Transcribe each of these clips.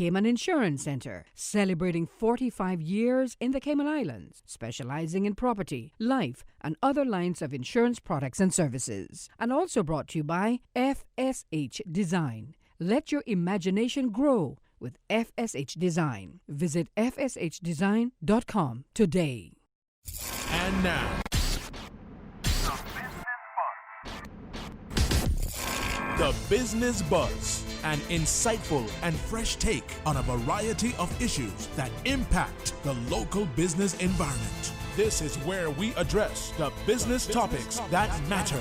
Cayman Insurance Center, celebrating 45 years in the Cayman Islands, specializing in property, life, and other lines of insurance products and services. And also brought to you by FSH Design. Let your imagination grow with FSH Design. Visit fshdesign.com today. And now, The Business Buzz, an insightful and fresh take on a variety of issues that impact the local business environment. This is where we address the business topics that matter.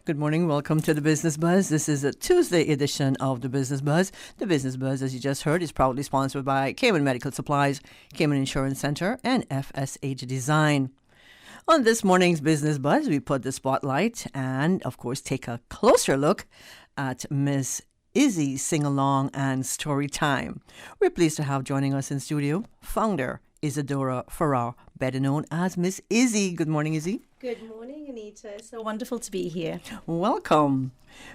Good morning. Welcome to the Business Buzz. This is a Tuesday edition of the Business Buzz. The Business Buzz, as you just heard, is proudly sponsored by Cayman Medical Supplies, Cayman Insurance Center, and FSH Design. On this morning's Business Buzz, we put the spotlight and, of course, take a closer look at Miss Izzy Sing-Along and Story Time. We're pleased to have joining us in studio founder Isadora Farrar, better known as Miss Izzy. Good morning, Izzy. Good morning, Anita. It's so wonderful to be here. Welcome.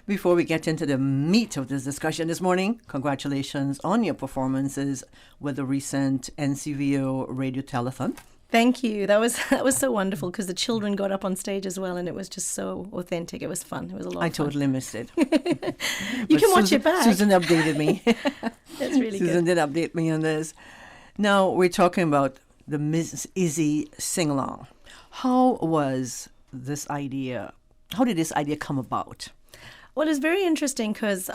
Before we get into the meat of this discussion this morning, congratulations on your performances with the recent NCVO Radio Telethon. Thank you. That was so wonderful because the children got up on stage as well, and it was just so authentic. It was fun. It was a lot of fun. I totally missed it. You can watch it back. Susan updated me. That's really Susan good. did update me on this. Now we're talking about the Miss Izzy sing-along. How was this idea? How did this idea come about? Well, it's very interesting because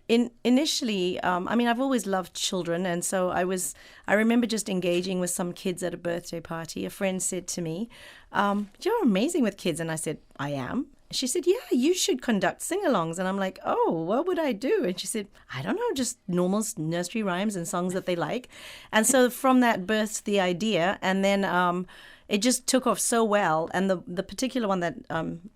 initially, I've always loved children, and so I remember just engaging with some kids at a birthday party. A friend said to me, "You're amazing with kids," and I said, "I am." She said, "Yeah, you should conduct sing-alongs." And I'm like, "Oh, what would I do?" And she said, "I don't know, just normal nursery rhymes and songs that they like." And so from that birthed the idea, and then it just took off so well. And the particular one that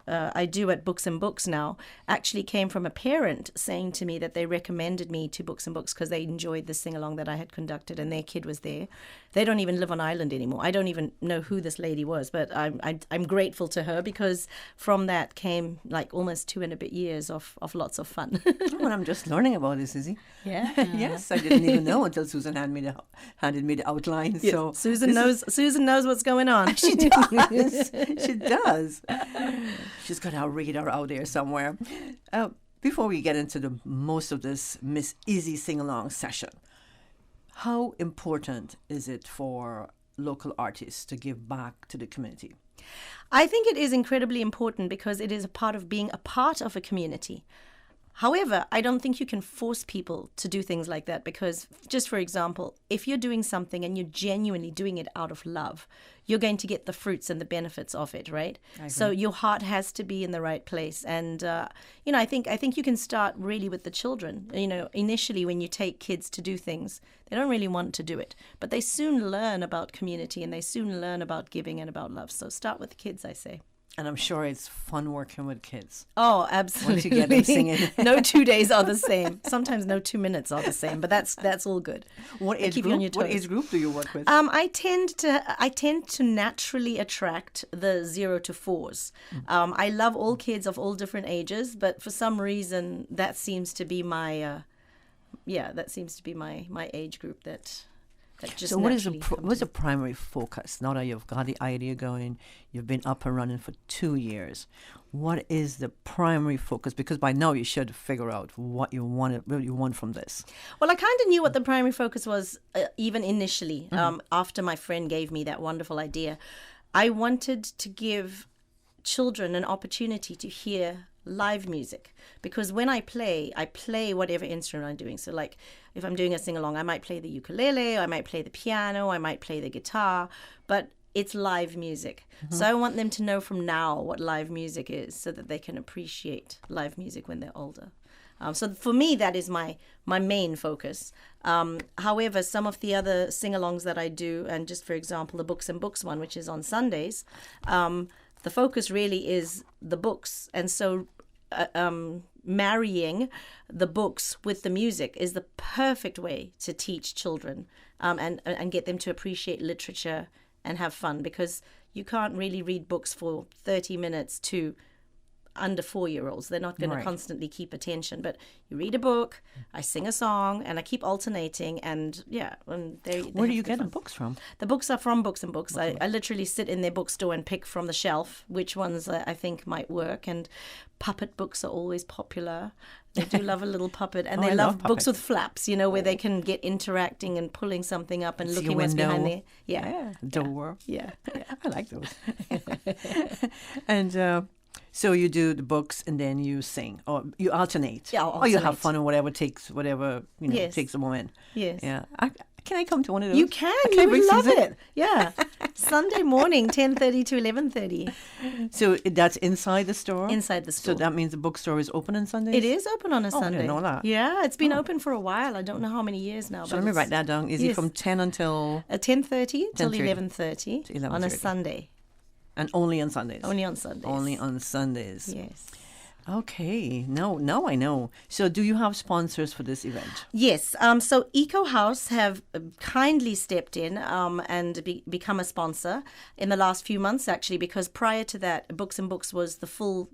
I do at Books and Books now actually came from a parent saying to me that they recommended me to Books and Books because they enjoyed the sing-along that I had conducted and their kid was there. They don't even live on island anymore. I don't even know who this lady was, but I'm grateful to her because from that came like almost 2 and a bit years of lots of fun. Well, I'm just learning about this, Izzy. Yeah. Yes, I didn't even know until Susan handed me the outline. Yeah. So Susan knows what's going on. She does. She does. She's got our radar out there somewhere. Before we get into the most of this Miss Izzy sing-along session, how important is it for local artists to give back to the community? I think it is incredibly important because it is a part of being a part of a community. However, I don't think you can force people to do things like that because, just for example, if you're doing something and you're genuinely doing it out of love, you're going to get the fruits and the benefits of it, right? So your heart has to be in the right place. And, I think you can start really with the children. Initially when you take kids to do things, they don't really want to do it. But they soon learn about community and they soon learn about giving and about love. So start with the kids, I say. And I'm sure it's fun working with kids. Oh, absolutely. Once you get them singing. No 2 days are the same. Sometimes no 2 minutes are the same, but that's all good. What age group do you work with? I tend to naturally attract the 0 to 4s. I love all kids of all different ages, but for some reason that seems to be my my age group that just. So what's the primary focus? Now that you've got the idea going, you've been up and running for 2 years. What is the primary focus? Because by now you should figure out what you want from this. Well, I kind of knew what the primary focus was even initially. After my friend gave me that wonderful idea, I wanted to give children an opportunity to hear live music, because when I play whatever instrument I'm doing. So like if I'm doing a sing-along, I might play the ukulele, I might play the piano, I might play the guitar, but it's live music. So I want them to know from now what live music is so that they can appreciate live music when they're older. So for me, that is my main focus. However, some of the other sing-alongs that I do, and just for example, the Books and Books one, which is on Sundays, the focus really is the books. And so marrying the books with the music is the perfect way to teach children and get them to appreciate literature and have fun, because you can't really read books for 30 minutes to under 4-year-olds. They're not going Right. to constantly keep attention. But you read a book, I sing a song, and I keep alternating. And they Where do have you good get the fun. books from? The books are from Books and Books. I literally sit in their bookstore and pick from the shelf which ones I think might work. And puppet books are always popular. They do love a little puppet. And Oh, they I love love books puppets. with flaps, where they can get interacting and pulling something up and See a looking what's behind window. there. Yeah. Door. Yeah. I like those. And so you do the books and then you sing, or you alternate. Yeah, I'll Or you have alternate. fun or whatever Yes. takes a moment. Yes. Yeah. Can I come to one of those? You can. I You bring would love Susan? it. Yeah. Sunday morning, 10:30 to 11:30 So that's inside the store? inside the So store. that means the bookstore is open on Sundays? It is open on a Oh, I Sunday. didn't know that. Yeah, it's been open for a while. I don't know how many years now. So but let me it's write that down. Is it yes. from 10 until... 10:30 till 10:30 11:30 to on a 11:30. Sunday. And only on Sundays? Only on Sundays. Only on Sundays. Yes. Okay. Now I know. So do you have sponsors for this event? Yes. So Eco House have kindly stepped in and become a sponsor in the last few months, actually, because prior to that, Books and Books was the full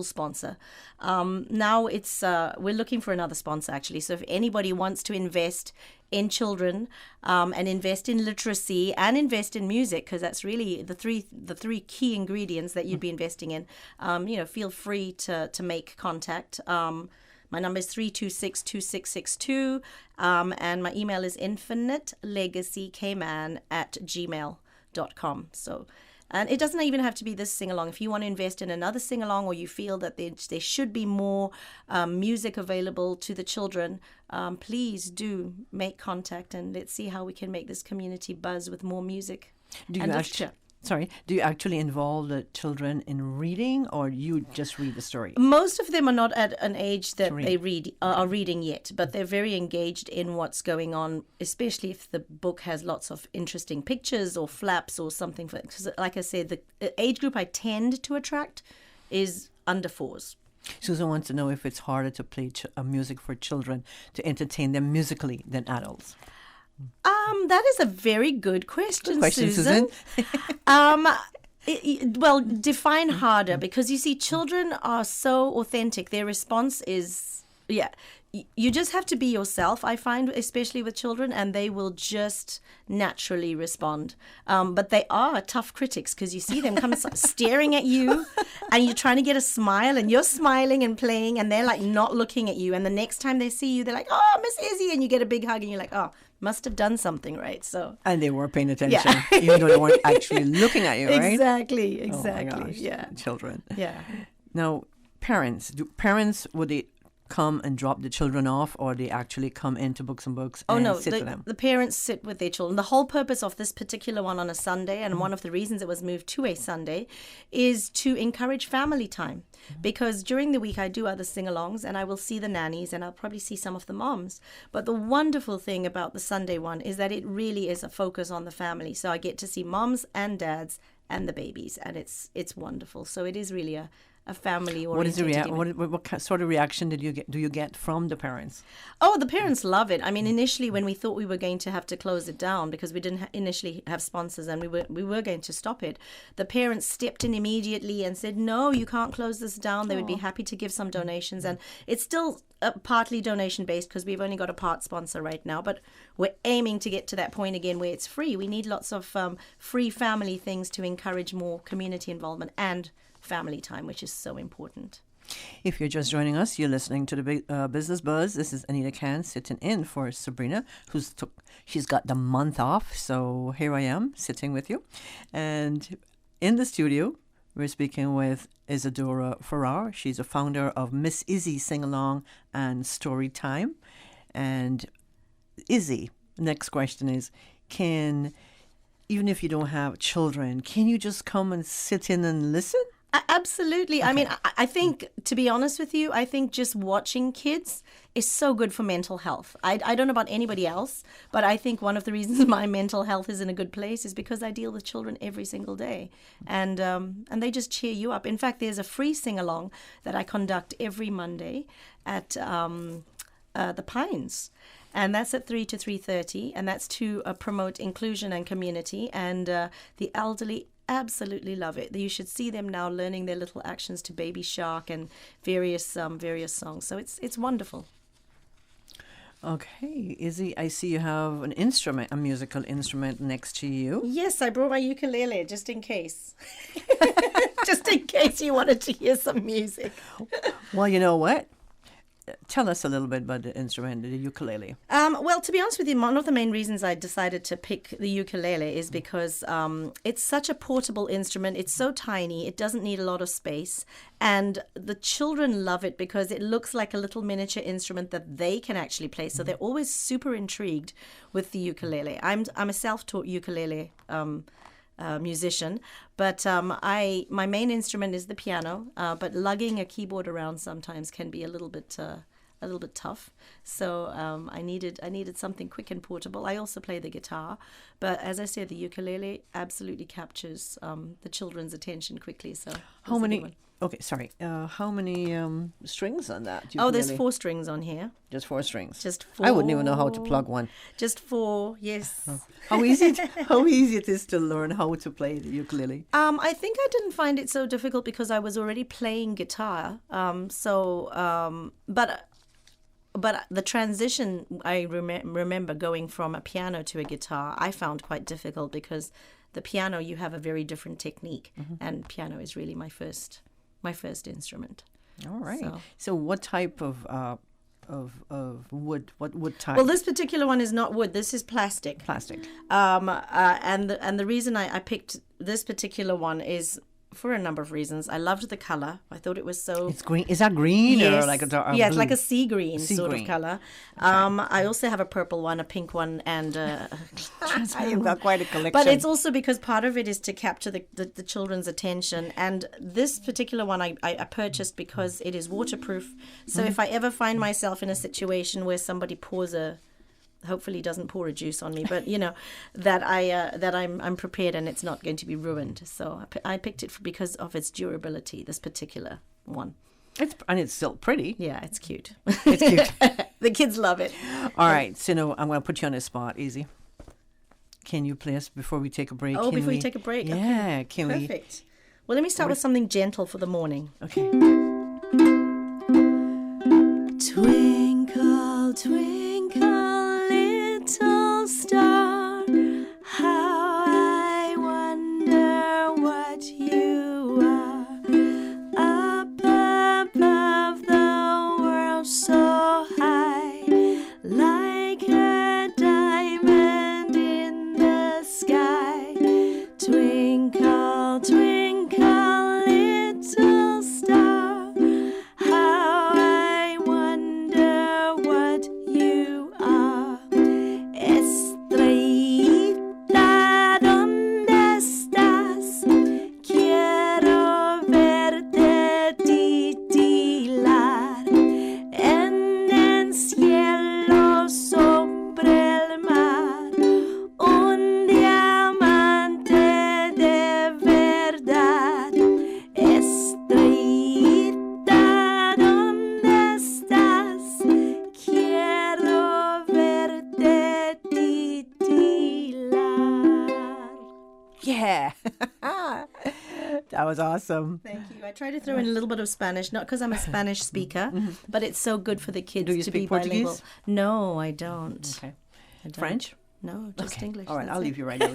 sponsor. Now it's we're looking for another sponsor, actually. So if anybody wants to invest in children and invest in literacy and invest in music, because that's really the three key ingredients that you'd be investing in, feel free to make contact. My number is 326-2662, and my email is infinitelegacykman@gmail.com. So, and it doesn't even have to be this sing-along. If you want to invest in another sing-along, or you feel that there should be more music available to the children, please do make contact, and let's see how we can make this community buzz with more music Do and you literature. do you actually involve the children in reading, or you just read the story? Most of them are not at an age that read. they are reading yet, but they're very engaged in what's going on, especially if the book has lots of interesting pictures or flaps or something. Because, like I said, the age group I tend to attract is under 4s. Susan wants to know if it's harder to play music for children to entertain them musically than adults. That is a very good question, Susan. Well, define harder, because you see, children are so authentic. Their response is, you just have to be yourself, I find, especially with children, and they will just naturally respond. But they are tough critics, because you see them come staring at you, and you're trying to get a smile, and you're smiling and playing, and they're like not looking at you. And the next time they see you, they're like, "Oh, Miss Izzy," and you get a big hug, and you're like, "Oh, must have done something right." So And they were paying attention, even though they weren't actually looking at you, right? exactly, Oh my gosh, yeah, children. yeah. Now, would they come and drop the children off, or they actually come into Books and Books Oh and no, sit with them? the parents sit with their children. The whole purpose of this particular one on a Sunday, and one of the reasons it was moved to a Sunday, is to encourage family time. Because during the week I do other sing-alongs, and I will see the nannies, and I'll probably see some of the moms. But the wonderful thing about the Sunday one is that it really is a focus on the family. So I get to see moms and dads and the babies, and it's wonderful. So it is really a family What is the oriented what sort of reaction do you get from the parents? Oh, the parents love it. I mean, initially when we thought we were going to have to close it down because we didn't initially have sponsors, and we were going to stop it, the parents stepped in immediately and said, "No, you can't close this down." They would be happy to give some donations, and it's still partly donation based because we've only got a part sponsor right now, but we're aiming to get to that point again where it's free. We need lots of free family things to encourage more community involvement and family time, which is so important. If you're just joining us, you're listening to the Business Buzz. This is Anita Khan sitting in for Sabrina, she's got the month off. So here I am sitting with you. And in the studio, we're speaking with Isadora Farrar. She's a founder of Miss Izzy Sing Along and Story Time. And Izzy, next question is, even if you don't have children, can you just come and sit in and listen? Absolutely. Okay. I mean, I think, to be honest with you, I think just watching kids is so good for mental health. I don't know about anybody else, but I think one of the reasons my mental health is in a good place is because I deal with children every single day, and they just cheer you up. In fact, there's a free sing-along that I conduct every Monday at the Pines. And that's at 3 to 3:30, and that's to promote inclusion and community. And the elderly absolutely love it. You should see them now learning their little actions to Baby Shark and various songs. So it's wonderful. Okay, Izzy, I see you have an instrument, a musical instrument next to you. Yes, I brought my ukulele just in case. Just in case you wanted to hear some music. Well, you know what? Tell us a little bit about the instrument, the ukulele. Well, to be honest with you, one of the main reasons I decided to pick the ukulele is because it's such a portable instrument. It's so tiny. It doesn't need a lot of space. And the children love it because it looks like a little miniature instrument that they can actually play. So they're always super intrigued with the ukulele. I'm a self-taught ukulele musician, but my main instrument is the piano. But lugging a keyboard around sometimes can be a little bit tough. So I needed something quick and portable. I also play the guitar, but as I said, the ukulele absolutely captures the children's attention quickly. So how many? Okay, sorry. How many strings on that ukulele? Oh, there's 4 strings on here. Just 4 strings. Just 4. I wouldn't even know how to plug one. Just 4, yes. Oh. How easy it is to learn how to play the ukulele? I think I didn't find it so difficult because I was already playing guitar. But the transition, I remember going from a piano to a guitar, I found quite difficult because the piano, you have a very different technique, and piano is really my first instrument. All right. So what type of wood? What wood type? Well, this particular one is not wood. This is plastic. Plastic. And the reason I picked this particular one is for a number of reasons. I loved the color. I thought it was so... It's green. Is that green yes. or like a dark? Yeah, it's blue? like a sea green sort of color. Okay. I also have a purple one, a pink one, and You've got quite a collection. But it's also because part of it is to capture the children's attention. And this particular one I purchased because it is waterproof. So if I ever find myself in a situation where somebody pours hopefully doesn't pour a juice on me, but that I'm prepared and it's not going to be ruined. So I picked it because of its durability. This particular one. It's still pretty. Yeah, it's cute. It's cute. The kids love it. All right, so I'm going to put you on the spot, Easy. Can you play us before we take a break? Oh, before we take a break. Yeah, okay. can we? Perfect. Well, let me start with something gentle for the morning. Okay. Twinkle, twinkle, little star, how I wonder what you are. Up above the world so high, like a diamond in the sky. Twinkle, twinkle, little star, how I wonder what you are. Estrellita, ¿dónde estás? Quiero verte titilar en el cielo sobre el mar. Un diamante de verdad. Estrellita, ¿dónde estás? Quiero verte titilar. Yeah. That was awesome. Thank you. I try to throw in a little bit of Spanish, not because I'm a Spanish speaker, but it's so good for the kids Do you to speak be bilingual. Portuguese? No, I don't. Okay. I don't. French? No, just Okay. English. All right, that's I'll it. leave you right there.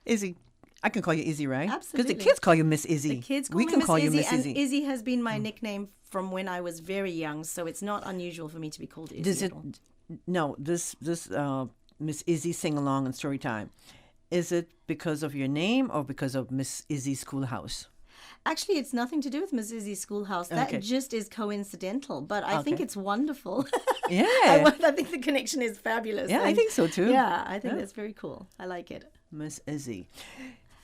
Izzy, I can call you Izzy, right? Because Absolutely. the kids call you Miss Izzy. The kids call we me can Miss call Izzy, you Miss and Izzy. Izzy has been my nickname from when I was very young, so it's not unusual for me to be called Izzy. Does at it? all. No, this Miss Izzy sing along and story time. Is it because of your name or because of Miss Izzy Schoolhouse? Actually, it's nothing to do with Miss Izzy's schoolhouse. That Okay. just is coincidental, but I think Okay. it's wonderful. Yeah. I think the connection is fabulous. Yeah, I and- think so too. Yeah, I think Yeah. that's very cool. I like it. Miss Izzy.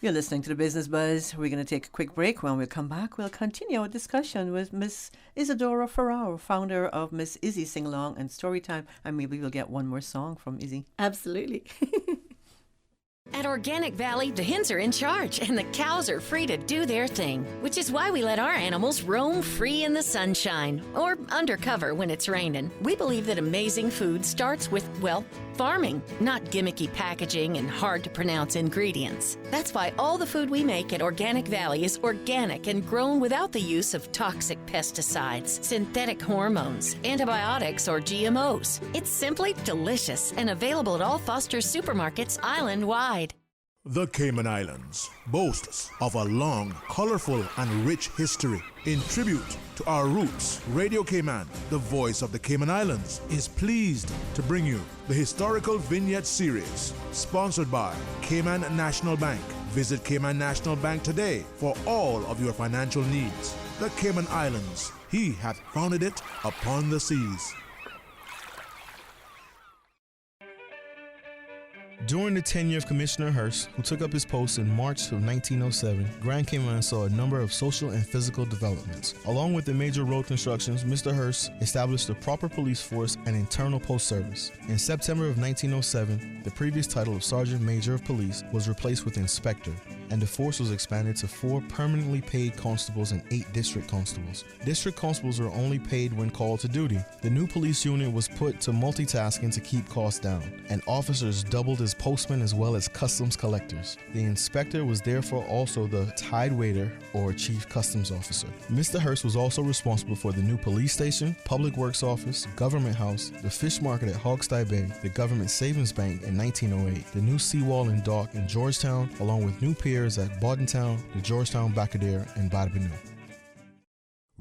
You're listening to the Business Buzz. We're going to take a quick break. When we come back, we'll continue our discussion with Miss Isadora Ferraro, founder of Miss Izzy Sing Along and Storytime. And maybe we'll get one more song from Izzy. Absolutely. At Organic Valley, the hens are in charge and the cows are free to do their thing, which is why we let our animals roam free in the sunshine or undercover when it's raining. We believe that amazing food starts with, well, farming, not gimmicky packaging and hard to pronounce ingredients. That's why all the food we make at Organic Valley is organic and grown without the use of toxic pesticides, synthetic hormones, antibiotics, or GMOs. It's simply delicious and available at all Foster's supermarkets island-wide. The Cayman Islands boasts of a long, colorful, and rich history. In tribute to our roots, Radio Cayman, the voice of the Cayman Islands, is pleased to bring you the Historical Vignette Series, sponsored by Cayman National Bank. Visit Cayman National Bank today for all of your financial needs. The Cayman Islands, he hath founded it upon the seas. During the tenure of Commissioner Hearst, who took up his post in March of 1907, Grand Cayman saw a number of social and physical developments. Along with the major road constructions, Mr. Hearst established a proper police force and internal post service. In September of 1907, the previous title of Sergeant Major of Police was replaced with Inspector, and the force was expanded to 4 permanently paid constables and 8 district constables. District constables were only paid when called to duty. The new police unit was put to multitasking to keep costs down, and officers doubled as postmen as well as customs collectors. The inspector was therefore also the tide waiter or chief customs officer. Mr. Hearst was also responsible for the new police station, public works office, government house, the fish market at Hogstye Bay, the government savings bank in 1908, the new seawall and dock in Georgetown, along with new piers at Bordentown, the Georgetown Bacadere, and Badabinu.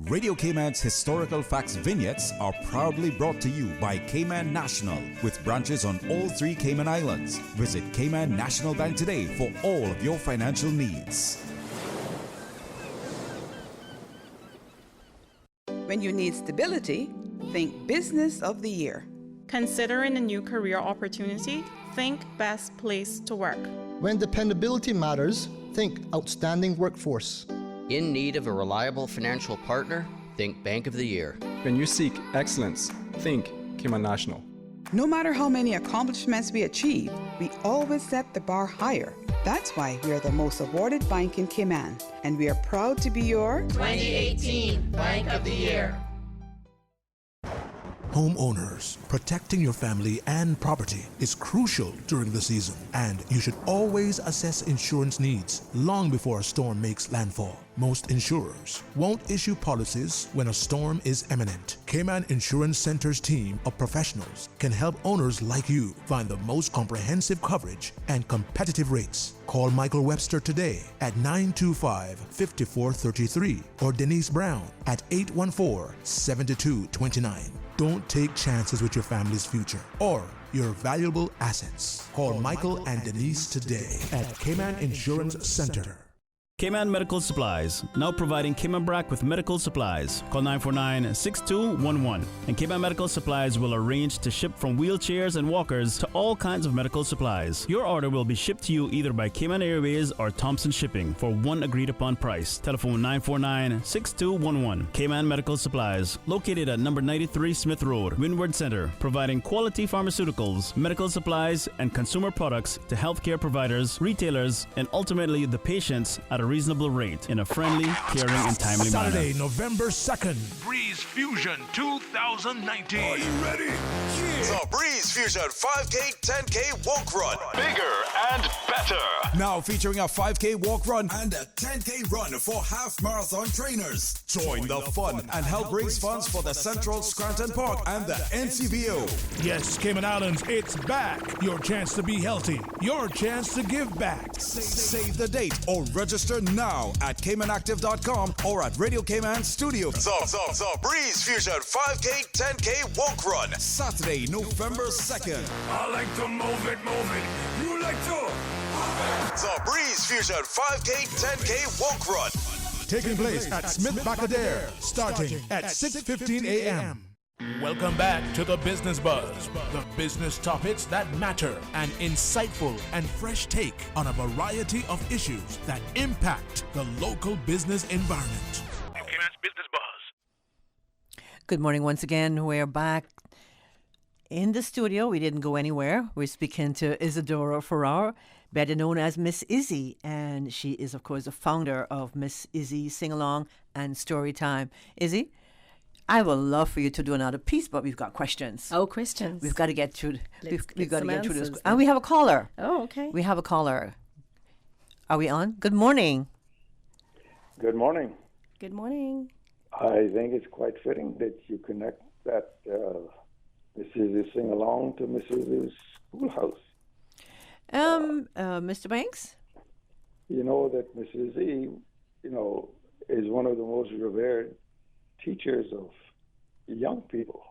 Radio Cayman's historical facts vignettes are proudly brought to you by Cayman National, with branches on all 3 Cayman Islands. Visit Cayman National Bank today for all of your financial needs. When you need stability, think Business of the Year. Considering a new career opportunity, think Best Place to Work. When dependability matters, think Outstanding Workforce. In need of a reliable financial partner? Think Bank of the Year. When you seek excellence, think Cayman National. No matter how many accomplishments we achieve, we always set the bar higher. That's why we are the most awarded bank in Cayman, and we are proud to be your 2018 Bank of the Year. Homeowners, protecting your family and property is crucial during the season, and you should always assess insurance needs long before a storm makes landfall. Most insurers won't issue policies when a storm is imminent. Cayman Insurance Center's team of professionals can help owners like you find the most comprehensive coverage and competitive rates. Call Michael Webster today at 925-5433 or Denise Brown at 814-7229. Don't take chances with your family's future or your valuable assets. Call Michael and Denise today at Cayman Insurance Center. Cayman Medical Supplies, now providing Cayman Brac with medical supplies. Call 949-6211. And Cayman Medical Supplies will arrange to ship from wheelchairs and walkers to all kinds of medical supplies. Your order will be shipped to you either by Cayman Airways or Thompson Shipping for one agreed upon price. Telephone 949-6211. Cayman Medical Supplies, located at number 93 Smith Road, Windward Center, providing quality pharmaceuticals, medical supplies, and consumer products to healthcare providers, retailers, and ultimately the patients at a reasonable rate in a friendly, caring, and timely manner. Saturday, November 2nd, Breeze Fusion 2019. Are you ready? Yeah. The Breeze Fusion 5K, 10K walk run. Bigger and better. Now featuring a 5K walk run and a 10K run for half marathon trainers. Join the fun and help raise funds for the Central Scranton Park and the NCBO. Yes, Cayman Islands, it's back. Your chance to be healthy. Your chance to give back. Save the date or register now at CaymanActive.com or at Radio Cayman Studio. The Breeze Fusion 5K, 10K walk run. Saturday, November 2nd. I like to move it. You like to move it. The Breeze Fusion 5K, 10K walk run. Taking place at Smith Bacadere, starting at 6:15 a.m. Welcome back to the Business Buzz, the business topics that matter, an insightful and fresh take on a variety of issues that impact the local business environment. Business Buzz. Good morning once again. We're back in the studio. We didn't go anywhere. We're speaking to Isadora Farrar, better known as Miss Izzy, and she is, of course, the founder of Miss Izzy Sing Along and Story Time. Izzy, I would love for you to do another piece, but we've got questions. Oh, questions. We've got to get through. We've got to get through this. Then. And we have a caller. Oh, okay. We have a caller. Are we on? Good morning. Good morning. Good morning. I think it's quite fitting that you connect that Mrs. Sing Along to Mrs. Schoolhouse. Mr. Banks? You know that Mrs. E, is one of the most revered teachers of young people.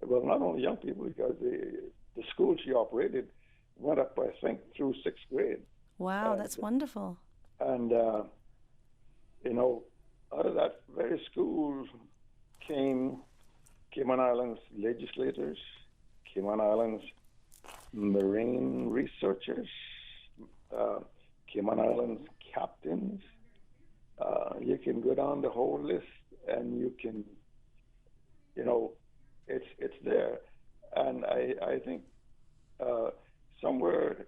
Well, not only young people, because the school she operated went up, I think, through 6th grade. Wow, that's wonderful. And, out of that very school came Cayman Islands legislators, Cayman Islands marine researchers, Cayman Islands captains. You can go down the whole list, and you can, it's there. And I think somewhere,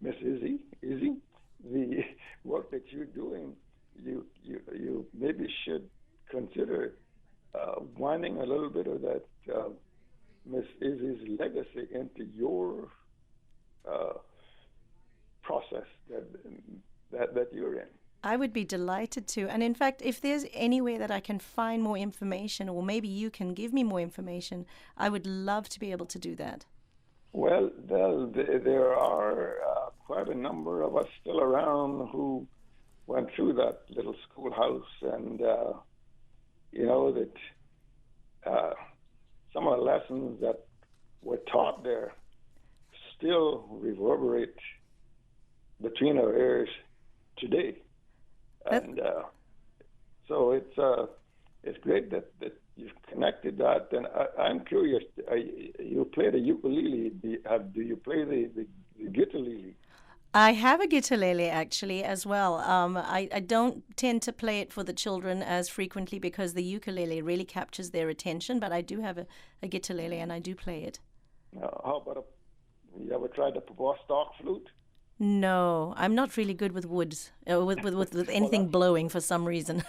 Miss Izzy, the work that you're doing, you maybe should consider winding a little bit of that Miss Izzy's legacy into your process that you're in. I would be delighted to. And in fact, if there's any way that I can find more information, or maybe you can give me more information, I would love to be able to do that. Well, there are quite a number of us still around who went through that little schoolhouse, and that some of the lessons that were taught there still reverberate between our ears today. And so it's great that you've connected that. And I'm curious, you play the ukulele. Do you play the guitar-lele? I have a guitar-lele actually as well. I don't tend to play it for the children as frequently because the ukulele really captures their attention, but I do have a guitar-lele and I do play it. How about you ever tried the stock flute? No, I'm not really good with woods, with anything blowing for some reason.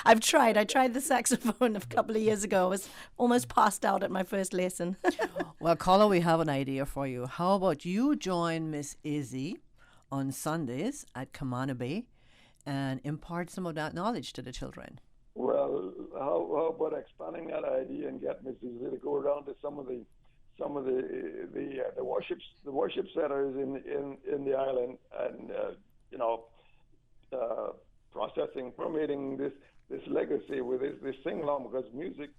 I tried the saxophone a couple of years ago. I was almost passed out at my first lesson. Well, caller, we have an idea for you. How about you join Miss Izzy on Sundays at Kamana Bay and impart some of that knowledge to the children? Well, how about expanding that idea and get Miss Izzy to go around to some of the worship centers in the island, and promoting this legacy with this sing along, because music,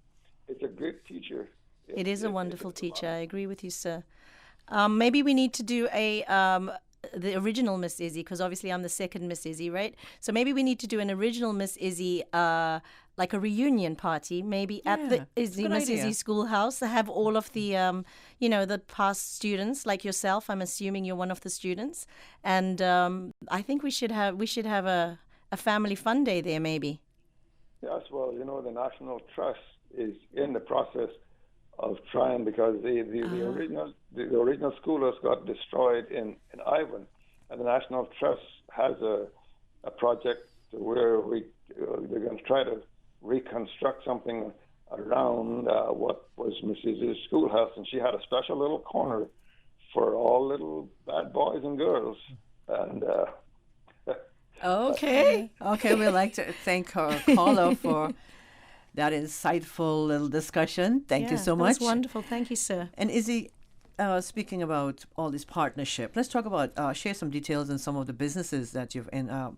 it's a great teacher. It is a wonderful teacher. I agree with you, sir. Maybe we need to do the original Miss Izzy, because obviously I'm the second Miss Izzy, right? So maybe we need to do an original Miss Izzy, like a reunion party, maybe at the Miss Izzy Schoolhouse. Have all of the, the past students, like yourself. I'm assuming you're one of the students, and I think we should have a family fun day there, maybe. Yes, well, the National Trust is in the process of trying, because the original schoolhouse got destroyed in Ivan, and the National Trust has a project where they're going to try to reconstruct something around what was Mrs. Schoolhouse, and she had a special little corner for all little bad boys and girls, and Okay, we'd like to thank our caller for that insightful little discussion. Thank you so much. That's wonderful. Thank you, sir. And Izzy, speaking about all this partnership, let's talk about, share some details on some of the businesses that you've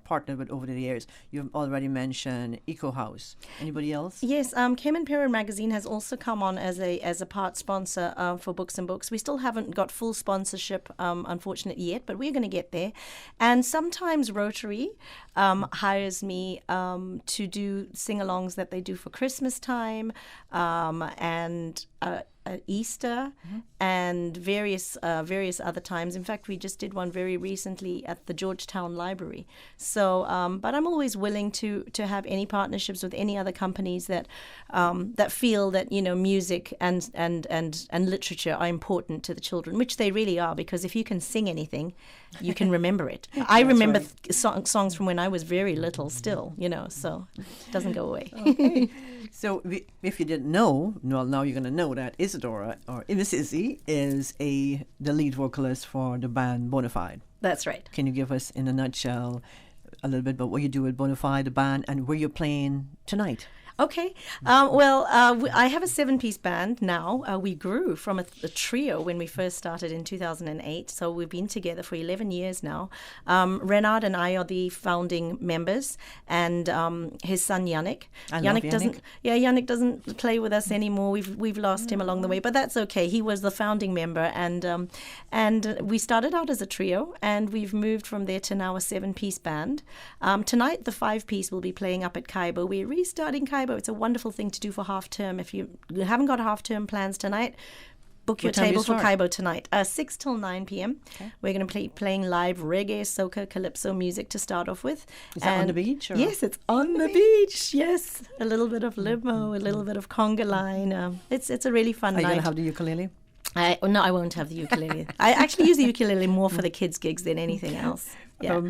partnered with over the years. You've already mentioned Eco House. Anybody else? Yes, Cayman Parent Magazine has also come on as a part sponsor for Books and Books. We still haven't got full sponsorship, unfortunately, yet, but we're going to get there. And sometimes Rotary hires me to do sing-alongs that they do for Christmas time, and at Easter and various other times. In fact, we just did one very recently at the Georgetown Library. So, but I'm always willing to have any partnerships with any other companies that feel that music and literature are important to the children, which they really are. Because if you can sing anything, you can remember it. I remember songs from when I was very little, still. So it doesn't go away. Okay. So if you didn't know, well, now you're going to know that Isadora, or Miss Izzy, is the lead vocalist for the band Bonafide. That's right. Can you give us, in a nutshell, a little bit about what you do with Bonafide, the band, and where you're playing tonight? Okay. I have a 7-piece band now. We grew from a trio when we first started in 2008. So we've been together for 11 years now. Renard and I are the founding members, and his son Yannick. Yannick doesn't play with us anymore. We've lost him along the way, but that's okay. He was the founding member, and we started out as a trio, and we've moved from there to now a 7-piece band. Tonight, the 5-piece will be playing up at Kaibo. We're restarting Kaibo. It's a wonderful thing to do for half term. If you haven't got half term plans tonight, book your table for Kaibo tonight. 6 till 9 p.m. Okay. We're going to be playing live reggae, soca, calypso music to start off with. Is that on the beach? Or? Yes, it's on the beach. Yes, a little bit of limo, a little bit of conga line. It's a really fun night. Are you going to have the ukulele? No, I won't have the ukulele. I actually use the ukulele more for the kids' gigs than anything else. Yeah.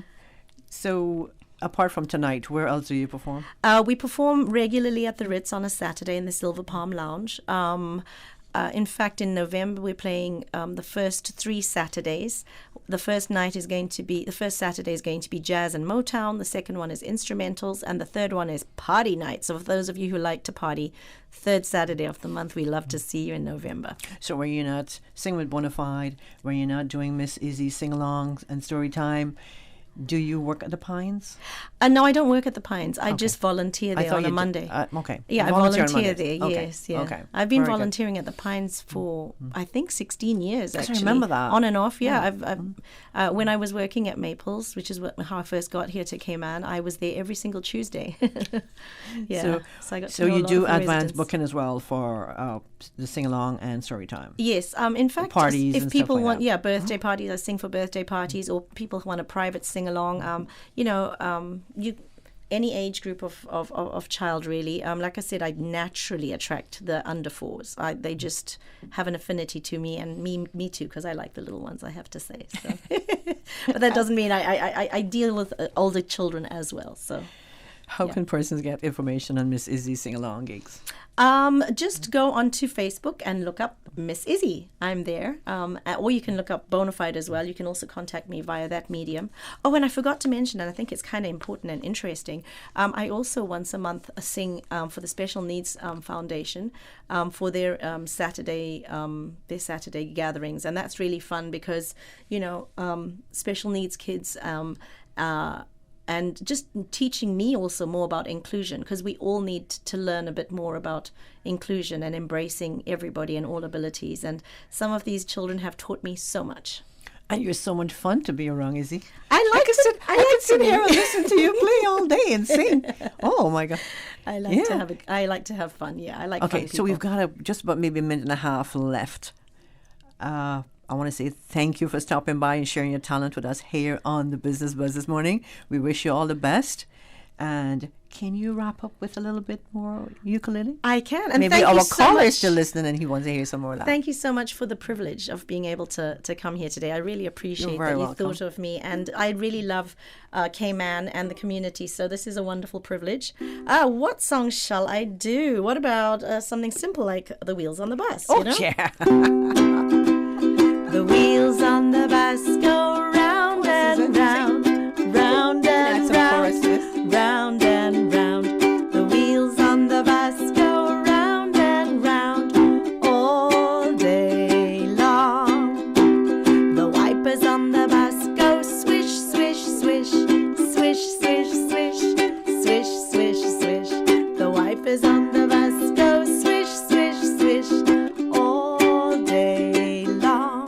So apart from tonight, where else do you perform? We perform regularly at the Ritz on a Saturday in the Silver Palm Lounge. In fact, in November, we're playing the first 3 Saturdays. The first Saturday is going to be jazz and Motown. The second one is instrumentals, and the third one is party night. So for those of you who like to party, 3rd Saturday of the month, we love to see you in November. So were you not singing with Bonafide? Were you not doing Miss Izzy sing-alongs and story time? Do you work at the Pines? No, I don't work at the Pines. I just volunteer there on a Monday. Okay. Yeah, I volunteer there, yes. Yeah. Okay. I've been volunteering at the Pines for, I think, 16 years, actually. I remember that. On and off, yeah. When I was working at Maples, which is how I first got here to Cayman, I was there every single Tuesday. Yeah. So I got to know you do advanced residents. booking as well for the sing-along and story time? Yes. In fact, parties if and people stuff like want, that. birthday parties, I sing for birthday parties, or people who want a private sing-along. Any age group of child, really. Like I said, I naturally attract the under 4s. They just have an affinity to me, and me too, because I like the little ones, I have to say. So. But that doesn't mean I deal with older children as well. So. How can persons get information on Miss Izzy sing-along gigs? Just go onto Facebook and look up Miss Izzy. I'm there. Or you can look up Bonafide as well. You can also contact me via that medium. Oh, and I forgot to mention, and I think it's kind of important and interesting, I also once a month sing for the Special Needs Foundation for their Saturday gatherings. And that's really fun because, special needs kids and just teaching me also more about inclusion, because we all need to learn a bit more about inclusion and embracing everybody and all abilities. And some of these children have taught me so much. And you're so much fun to be around, Izzy. I could sit here and listen to you play all day and sing. Oh my God! I like to have fun. Yeah, I like. Okay, fun so we've got just about maybe a minute and a half left. I want to say thank you for stopping by and sharing your talent with us here on the Business Buzz this morning. We wish you all the best. And can you wrap up with a little bit more ukulele? I can. And maybe our caller is still listening and he wants to hear some more of that. Thank you so much for the privilege of being able to come here today. I really appreciate that you thought of me. And I really love Cayman and the community. So this is a wonderful privilege. What song shall I do? What about something simple like The Wheels on the Bus? Oh, yeah. The wheels on the bus go round and round, round and round, round and round. The wheels on the bus go round and round all day long. The wipers on the bus go swish, swish, swish, swish, swish, swish, swish, swish, swish. The wipers on the bus go swish, swish, swish all day long.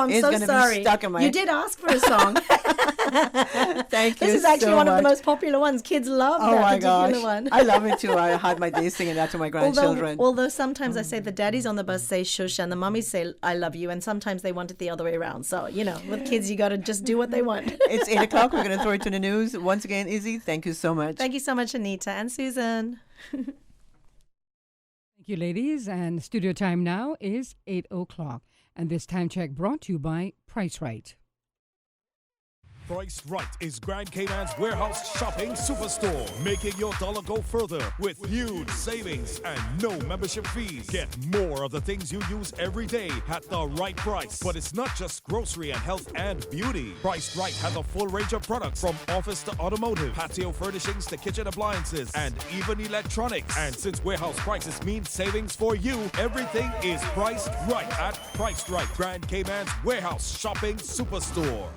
I'm is so going to sorry. be stuck in my... You did ask for a song. Thank you. This is actually so one much. of the most popular ones. Kids love that particular one. I love it too. I had my day singing that to my grandchildren. Although sometimes I say the daddies on the bus say shush and the mummies say I love you, and sometimes they want it the other way around. So, with kids, you got to just do what they want. It's 8 o'clock. We're going to throw it to the news. Once again, Izzy, thank you so much. Thank you so much, Anita and Susan. Thank you, ladies. And studio time now is 8 o'clock. And this time check brought to you by Price Right. Price Right is Grand Cayman's warehouse shopping superstore, making your dollar go further with huge savings and no membership fees. Get more of the things you use every day at the right price. But it's not just grocery and health and beauty. Price Right has a full range of products from office to automotive, patio furnishings to kitchen appliances, and even electronics. And since warehouse prices mean savings for you, everything is priced right at Price Right, Grand Cayman's warehouse shopping superstore.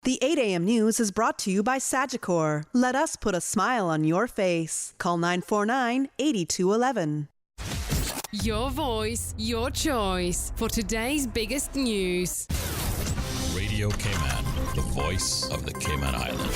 The 8 a.m. news is brought to you by Sagicor. Let us put a smile on your face. Call 949-8211. Your voice, your choice for today's biggest news. Radio Cayman, the voice of the Cayman Island.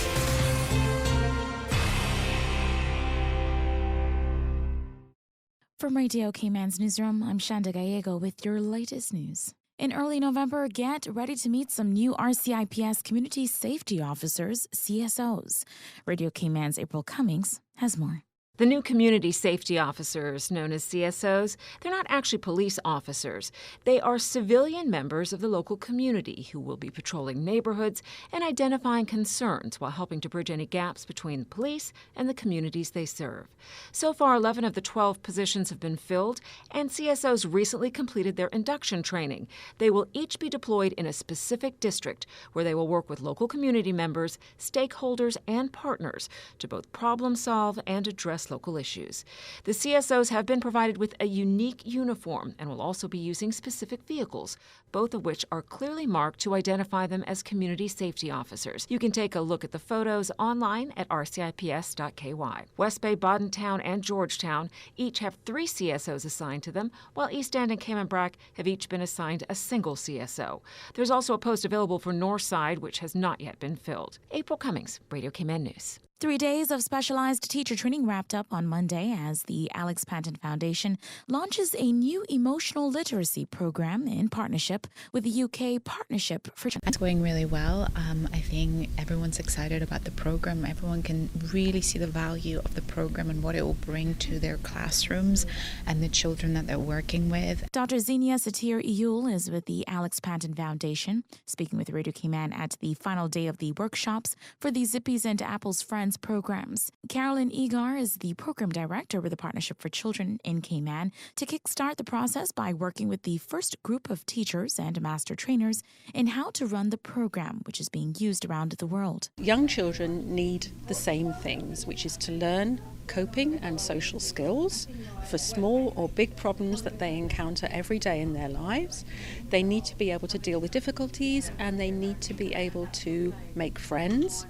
From Radio Cayman's newsroom, I'm Shanda Gallego with your latest news. In early November, get ready to meet some new RCIPS Community Safety Officers, CSOs. Radio Cayman's April Cummings has more. The new community safety officers, known as CSOs, they're not actually police officers. They are civilian members of the local community who will be patrolling neighborhoods and identifying concerns while helping to bridge any gaps between the police and the communities they serve. So far, 11 of the 12 positions have been filled, and CSOs recently completed their induction training. They will each be deployed in a specific district where they will work with local community members, stakeholders, and partners to both problem solve and address local issues. The CSOs have been provided with a unique uniform and will also be using specific vehicles, both of which are clearly marked to identify them as community safety officers. You can take a look at the photos online at rcips.ky. West Bay, Boddentown, and Georgetown each have 3 CSOs assigned to them, while East End and Cayman Brac have each been assigned a single CSO. There's also a post available for Northside, which has not yet been filled. April Cummings, Radio Cayman News. 3 days of specialized teacher training wrapped up on Monday as the Alex Panton Foundation launches a new emotional literacy program in partnership with the UK Partnership for Children. It's going really well. I think everyone's excited about the program. Everyone can really see the value of the program and what it will bring to their classrooms and the children that they're working with. Dr. Zenia Satir-Iyul is with the Alex Panton Foundation, speaking with Radio Cayman at the final day of the workshops for the Zippies and Apples Friends programs. Carolyn Egar is the program director with the Partnership for Children in Cayman to kickstart the process by working with the first group of teachers and master trainers in how to run the program, which is being used around the world. Young children need the same things, which is to learn coping and social skills for small or big problems that they encounter every day in their lives. They need to be able to deal with difficulties, and they need to be able to make friends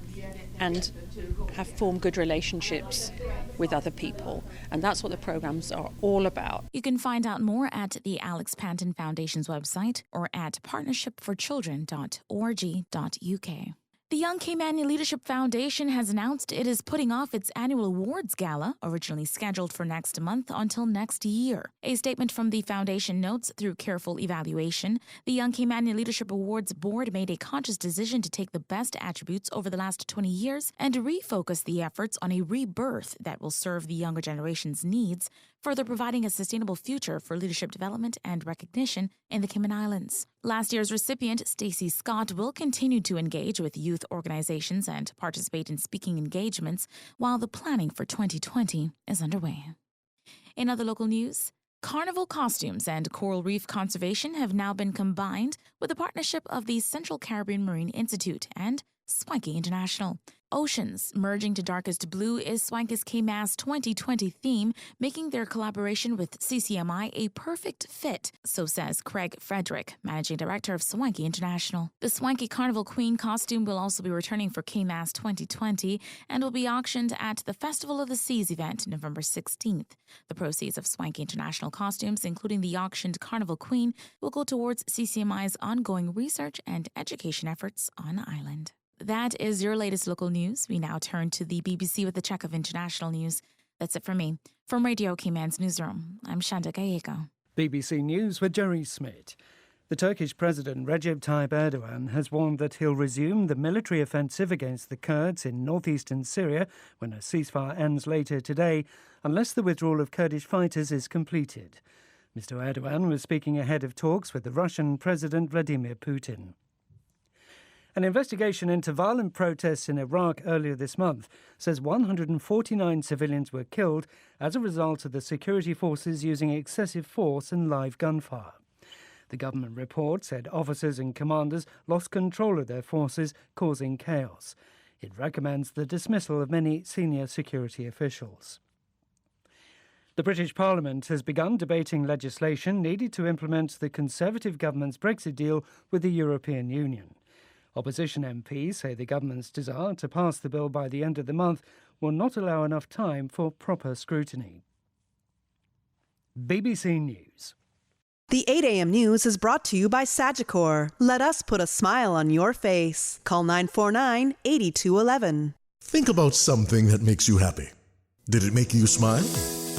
and form good relationships with other people. And that's what the programs are all about. You can find out more at the Alex Panton Foundation's website or at partnershipforchildren.org.uk. The Young Cayman Leadership Foundation has announced it is putting off its annual awards gala, originally scheduled for next month, until next year. A statement from the foundation notes, through careful evaluation, the Young Cayman Leadership Awards Board made a conscious decision to take the best attributes over the last 20 years and refocus the efforts on a rebirth that will serve the younger generation's needs, further providing a sustainable future for leadership development and recognition in the Cayman Islands. Last year's recipient, Stacey Scott, will continue to engage with youth organizations and participate in speaking engagements while the planning for 2020 is underway. In other local news, carnival costumes and coral reef conservation have now been combined with the partnership of the Central Caribbean Marine Institute and Swanky International. Oceans Merging to Darkest Blue is Swanky's KMAS 2020 theme, making their collaboration with CCMI a perfect fit, so says Craig Frederick, Managing Director of Swanky International. The Swanky Carnival Queen costume will also be returning for KMAS 2020 and will be auctioned at the Festival of the Seas event November 16th. The proceeds of Swanky International costumes, including the auctioned Carnival Queen, will go towards CCMI's ongoing research and education efforts on Island. That is your latest local news. We now turn to the BBC with a check of international news. That's it for me. From Radio Cayman's newsroom, I'm Shanda Gallego. BBC News with Jerry Smith. The Turkish President Recep Tayyip Erdogan has warned that he'll resume the military offensive against the Kurds in northeastern Syria when a ceasefire ends later today, unless the withdrawal of Kurdish fighters is completed. Mr. Erdogan was speaking ahead of talks with the Russian President Vladimir Putin. An investigation into violent protests in Iraq earlier this month says 149 civilians were killed as a result of the security forces using excessive force and live gunfire. The government report said officers and commanders lost control of their forces, causing chaos. It recommends the dismissal of many senior security officials. The British Parliament has begun debating legislation needed to implement the Conservative government's Brexit deal with the European Union. Opposition MPs say the government's desire to pass the bill by the end of the month will not allow enough time for proper scrutiny. BBC News. The 8 a.m. news is brought to you by Sagicor. Let us put a smile on your face. Call 949-8211. Think about something that makes you happy. Did it make you smile?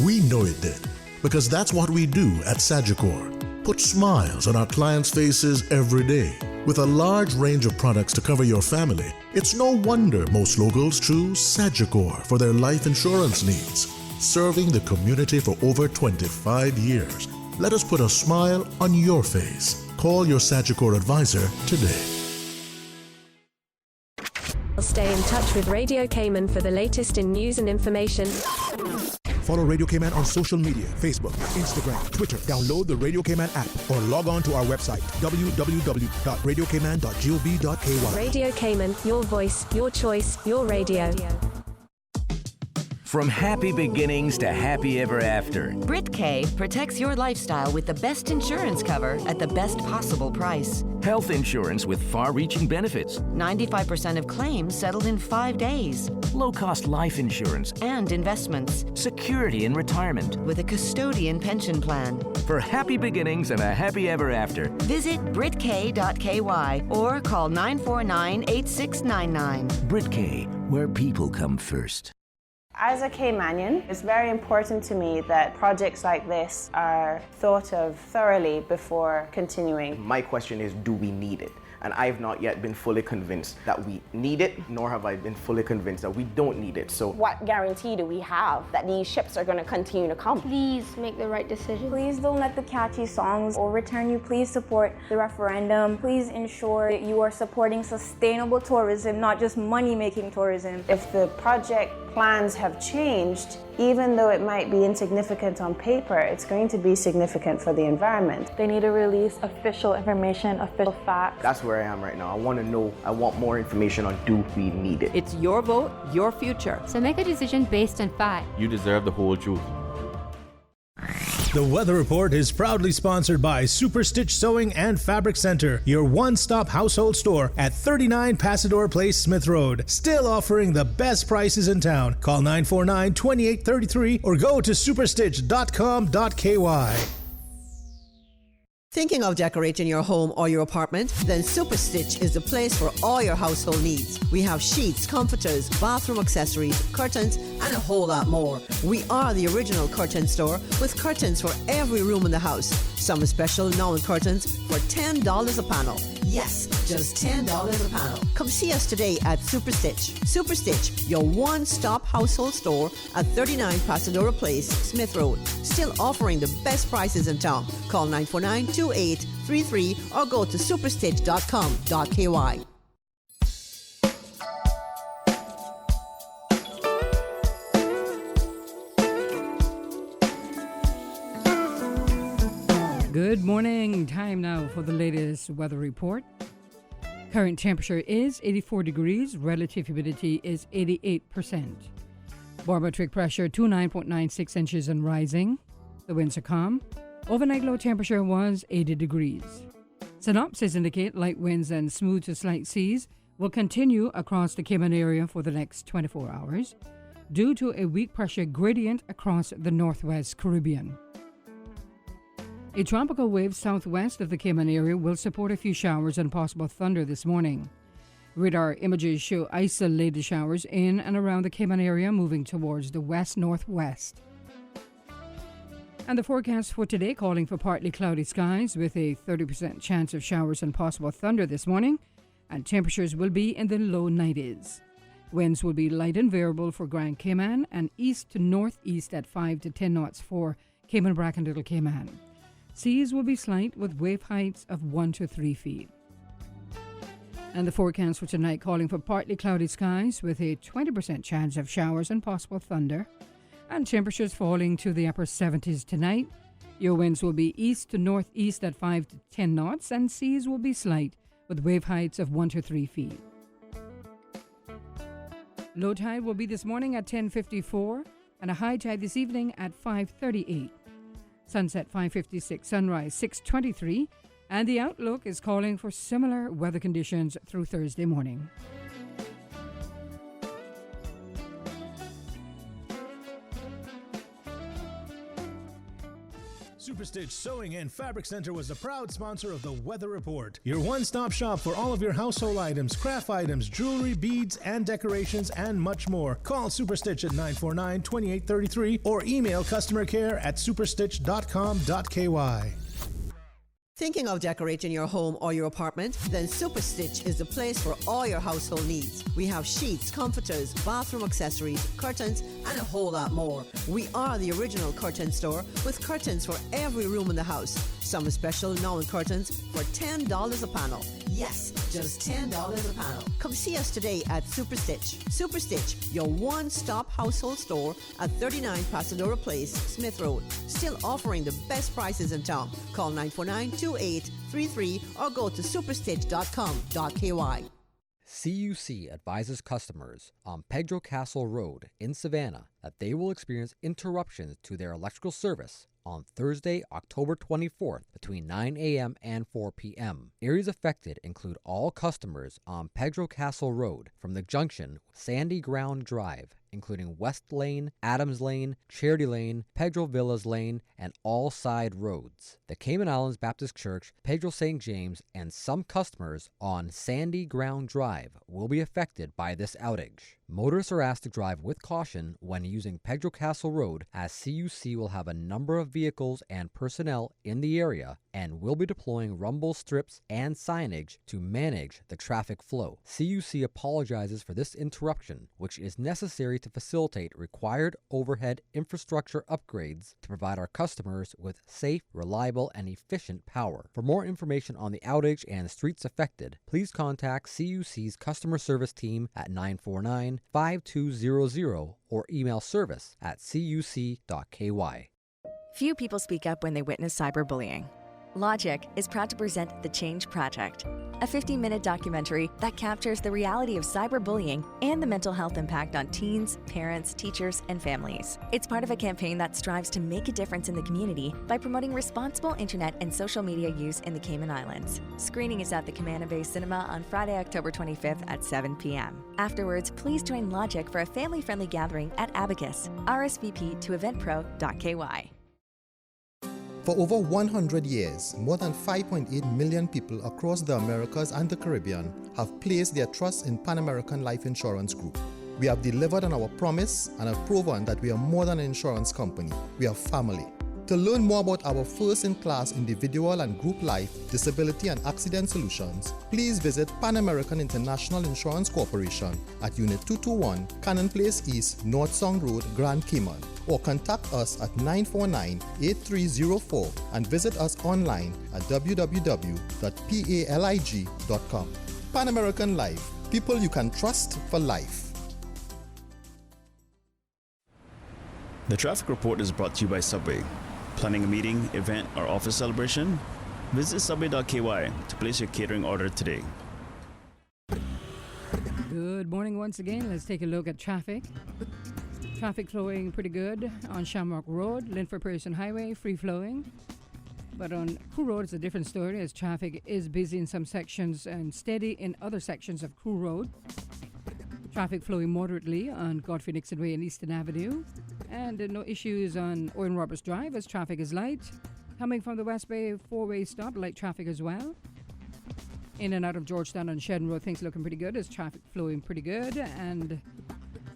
We know it did, because that's what we do at Sagicor. Put smiles on our clients' faces every day. With a large range of products to cover your family, it's no wonder most locals choose Sagicor for their life insurance needs. Serving the community for over 25 years. Let us put a smile on your face. Call your Sagicor advisor today. Stay in touch with Radio Cayman for the latest in news and information. Follow Radio Cayman on social media, Facebook, Instagram, Twitter. Download the Radio Cayman app or log on to our website, www.radiocayman.gov.ky. Radio Cayman, your voice, your choice, your radio. From happy beginnings to happy ever after. BritK protects your lifestyle with the best insurance cover at the best possible price. Health insurance with far-reaching benefits. 95% of claims settled in 5 days. Low-cost life insurance. And investments. Security in retirement. With a custodian pension plan. For happy beginnings and a happy ever after. Visit BritK.ky or call 949-8699. BritK, where people come first. As a Caymanian, it's very important to me that projects like this are thought of thoroughly before continuing. My question is, do we need it? And I've not yet been fully convinced that we need it, nor have I been fully convinced that we don't need it. So what guarantee do we have that these ships are going to continue to come? Please make the right decision. Please don't let the catchy songs overturn you. Please support the referendum. Please ensure that you are supporting sustainable tourism, not just money-making tourism. If the project plans have changed, even though it might be insignificant on paper, it's going to be significant for the environment. They need to release official information, official facts. That's where I am right now. I want to know, I want more information on do we need it. It's your vote, your future. So make a decision based on fact. You deserve the whole truth. The Weather Report is proudly sponsored by Super Stitch Sewing and Fabric Center, your one-stop household store at 39 Pasador Place, Smith Road. Still offering the best prices in town. Call 949-2833 or go to superstitch.com.ky. Thinking of decorating your home or your apartment? Then Super Stitch is the place for all your household needs. We have sheets, comforters, bathroom accessories, curtains, and a whole lot more. We are the original curtain store with curtains for every room in the house. Some special now curtains for $10 a panel. Yes, just $10 a panel. Come see us today at Super Stitch. Super Stitch, your one-stop household store at 39 Pasadora Place, Smith Road. Still offering the best prices in town. Call 949-2833 or go to superstitch.com.ky. Good morning. Time now for the latest weather report. Current temperature is 84 degrees. Relative humidity is 88%. Barometric pressure 29.96 inches and rising. The winds are calm. Overnight low temperature was 80 degrees. Synopsis indicate light winds and smooth to slight seas will continue across the Cayman area for the next 24 hours due to a weak pressure gradient across the northwest Caribbean. A tropical wave southwest of the Cayman area will support a few showers and possible thunder this morning. Radar images show isolated showers in and around the Cayman area moving towards the west-northwest. And the forecast for today calling for partly cloudy skies with a 30% chance of showers and possible thunder this morning, and temperatures will be in the low 90s. Winds will be light and variable for Grand Cayman and east to northeast at 5 to 10 knots for Cayman Brac and Little Cayman. Seas will be slight with wave heights of 1 to 3 feet. And the forecast for tonight calling for partly cloudy skies with a 20% chance of showers and possible thunder, and temperatures falling to the upper 70s tonight. Your winds will be east to northeast at 5 to 10 knots, and seas will be slight with wave heights of 1 to 3 feet. Low tide will be this morning at 10:54 and a high tide this evening at 5:38. Sunset 5:56, sunrise 6:23, and the outlook is calling for similar weather conditions through Thursday morning. Superstitch Sewing and Fabric Center was the proud sponsor of the Weather Report, your one-stop shop for all of your household items, craft items, jewelry, beads, and decorations, and much more. Call Superstitch at 949-2833 or email customer care at superstitch.com.ky. Thinking of decorating your home or your apartment? Then Superstitch is the place for all your household needs. We have sheets, comforters, bathroom accessories, curtains, and a whole lot more. We are the original curtain store with curtains for every room in the house. Some special Nolan curtains for $10 a panel. Yes, just $10 a panel. Come see us today at Superstitch. Superstitch, your one-stop household store at 39 Pasadena Place, Smith Road. Still offering the best prices in town. Call 949-2833 or go to superstitch.com.ky. CUC advises customers on Pedro Castle Road in Savannah that they will experience interruptions to their electrical service on Thursday, October 24th between 9 a.m. and 4 p.m. Areas affected include all customers on Pedro Castle Road from the junction Sandy Ground Drive, including West Lane, Adams Lane, Charity Lane, Pedro Villas Lane, and all side roads. The Cayman Islands Baptist Church, Pedro St. James, and some customers on Sandy Ground Drive will be affected by this outage. Motorists are asked to drive with caution when using Pedro Castle Road, as CUC will have a number of vehicles and personnel in the area and will be deploying rumble strips and signage to manage the traffic flow. CUC apologizes for this interruption, which is necessary to facilitate required overhead infrastructure upgrades to provide our customers with safe, reliable, and efficient power. For more information on the outage and streets affected, please contact CUC's customer service team at 949-5200 or email service@cuc.ky. Few people speak up when they witness cyberbullying. Logic is proud to present The Change Project, a 50-minute documentary that captures the reality of cyberbullying and the mental health impact on teens, parents, teachers, and families. It's part of a campaign that strives to make a difference in the community by promoting responsible internet and social media use in the Cayman Islands. Screening is at the Camana Bay Cinema on Friday, October 25th at 7 p.m. Afterwards, please join Logic for a family-friendly gathering at Abacus. RSVP to eventpro.ky. For over 100 years, more than 5.8 million people across the Americas and the Caribbean have placed their trust in Pan American Life Insurance Group. We have delivered on our promise and have proven that we are more than an insurance company. We are family. To learn more about our first-in-class individual and group life, disability and accident solutions, please visit Pan American International Insurance Corporation at Unit 221, Cannon Place East, North Song Road, Grand Cayman, or contact us at 949-8304 and visit us online at www.palig.com. Pan American Life, people you can trust for life. The traffic report is brought to you by Subway. Planning a meeting, event, or office celebration? Visit subway.ky to place your catering order today. Good morning once again. Let's take a look at traffic. Traffic flowing pretty good on Shamrock Road, Linford Pearson Highway, free flowing. But on Crew Road, it's a different story as traffic is busy in some sections and steady in other sections of Crew Road. Traffic flowing moderately on Godfrey Nixon Way and Eastern Avenue. And no issues on Owen Roberts Drive as traffic is light. Coming from the West Bay, four-way stop, light traffic as well. In and out of Georgetown on Shedden Road, things looking pretty good as traffic flowing pretty good. And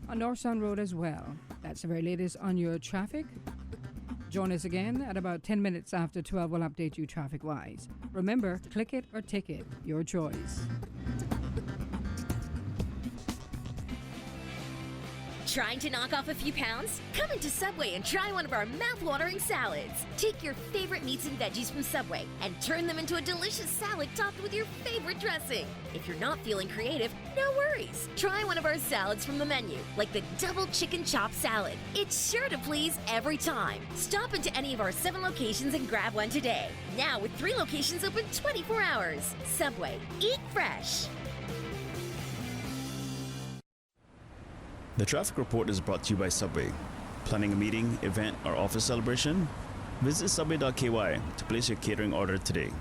on North Sound Road as well. That's the very latest on your traffic. Join us again at about 10 minutes after 12. We'll update you traffic-wise. Remember, click it or tick it, your choice. Trying to knock off a few pounds? Come into Subway and try one of our mouth-watering salads. Take your favorite meats and veggies from Subway and turn them into a delicious salad topped with your favorite dressing. If you're not feeling creative, no worries. Try one of our salads from the menu, like the double chicken chop salad. It's sure to please every time. Stop into any of our 7 locations and grab one today. Now with 3 locations open 24 hours. Subway, eat fresh. The traffic report is brought to you by Subway. Planning a meeting, event, or office celebration? Visit subway.ky to place your catering order today.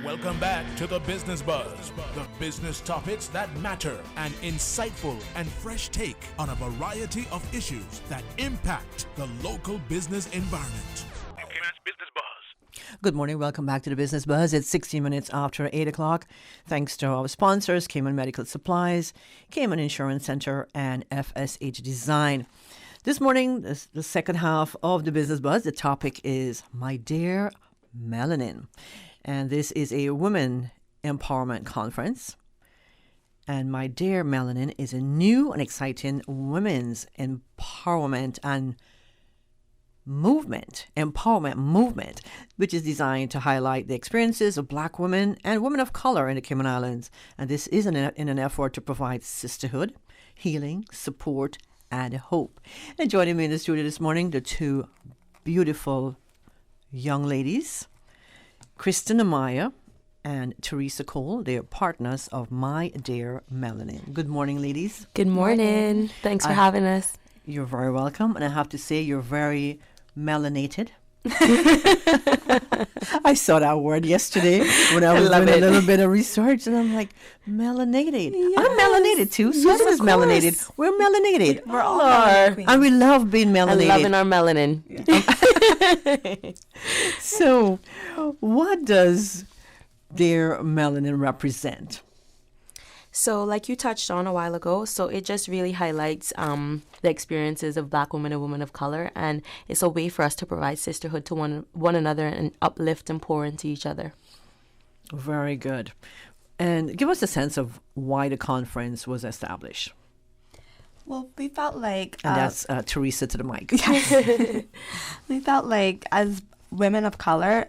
Welcome back to the Business Buzz, the business topics that matter, an insightful and fresh take on a variety of issues that impact the local business environment. Business Buzz. Good morning. Welcome back to the Business Buzz. It's 16 minutes after 8 o'clock. Thanks to our sponsors, Cayman Medical Supplies, Cayman Insurance Center, and FSH Design. This morning, the second half of the Business Buzz, the topic is My Dear Melanin. And this is a women empowerment conference. And My Dear Melanin is a new and exciting women's empowerment movement, which is designed to highlight the experiences of Black women and women of color in the Cayman Islands. And this is in an effort to provide sisterhood, healing, support, and hope. And joining me in the studio this morning, the 2 beautiful young ladies, Kristen Amaya and Teresa Cole. They are partners of My Dear Melanin. Good morning, ladies. Good morning. Thanks for having us. You're very welcome. And I have to say, you're very melanated. I saw that word yesterday when I was doing a little bit of research, and I'm like, melanated. Yes. I'm melanated too. Susan is melanated. We're melanated. We all are. And we love being melanated. And loving our melanin. Yeah. So, what does their melanin represent? So like you touched on a while ago, so it just really highlights the experiences of Black women and women of color, and it's a way for us to provide sisterhood to one another and uplift and pour into each other. Very good. And give us a sense of why the conference was established. Well, we felt like... And that's Teresa to the mic. We felt like as women of color...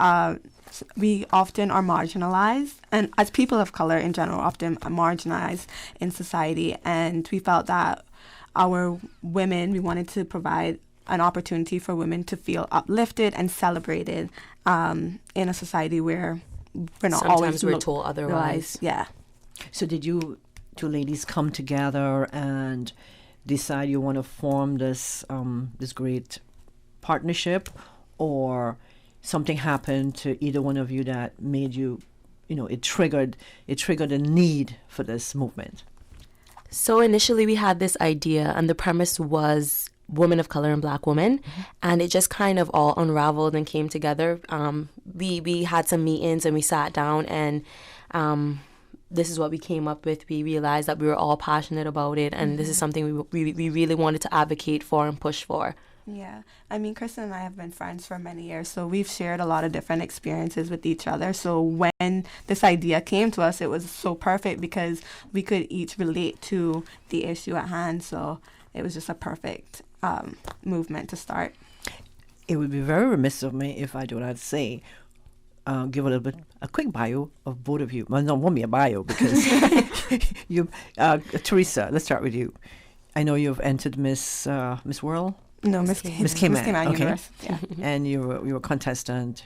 we often are marginalized, and as people of color in general, often are marginalized in society. And we felt that our women, we wanted to provide an opportunity for women to feel uplifted and celebrated in a society where we're not sometimes always we're told otherwise. Yeah. So did you 2 ladies come together and decide you want to form this this great partnership, or something happened to either one of you that made you, it triggered a need for this movement? So initially we had this idea, and the premise was women of color and Black women, and it just kind of all unraveled and came together. We had some meetings and we sat down, and this is what we came up with. We realized that we were all passionate about it, and this is something we really wanted to advocate for and push for. Yeah. I mean, Kristen and I have been friends for many years, so we've shared a lot of different experiences with each other. So when this idea came to us, it was so perfect because we could each relate to the issue at hand. So it was just a perfect movement to start. It would be very remiss of me if I do not say, give a quick bio of both of you. Well, no, it won't be a bio because you, Teresa, let's start with you. I know you've entered Miss World. No, Miss Cayman. Okay. Universe. Yeah. And you were a contestant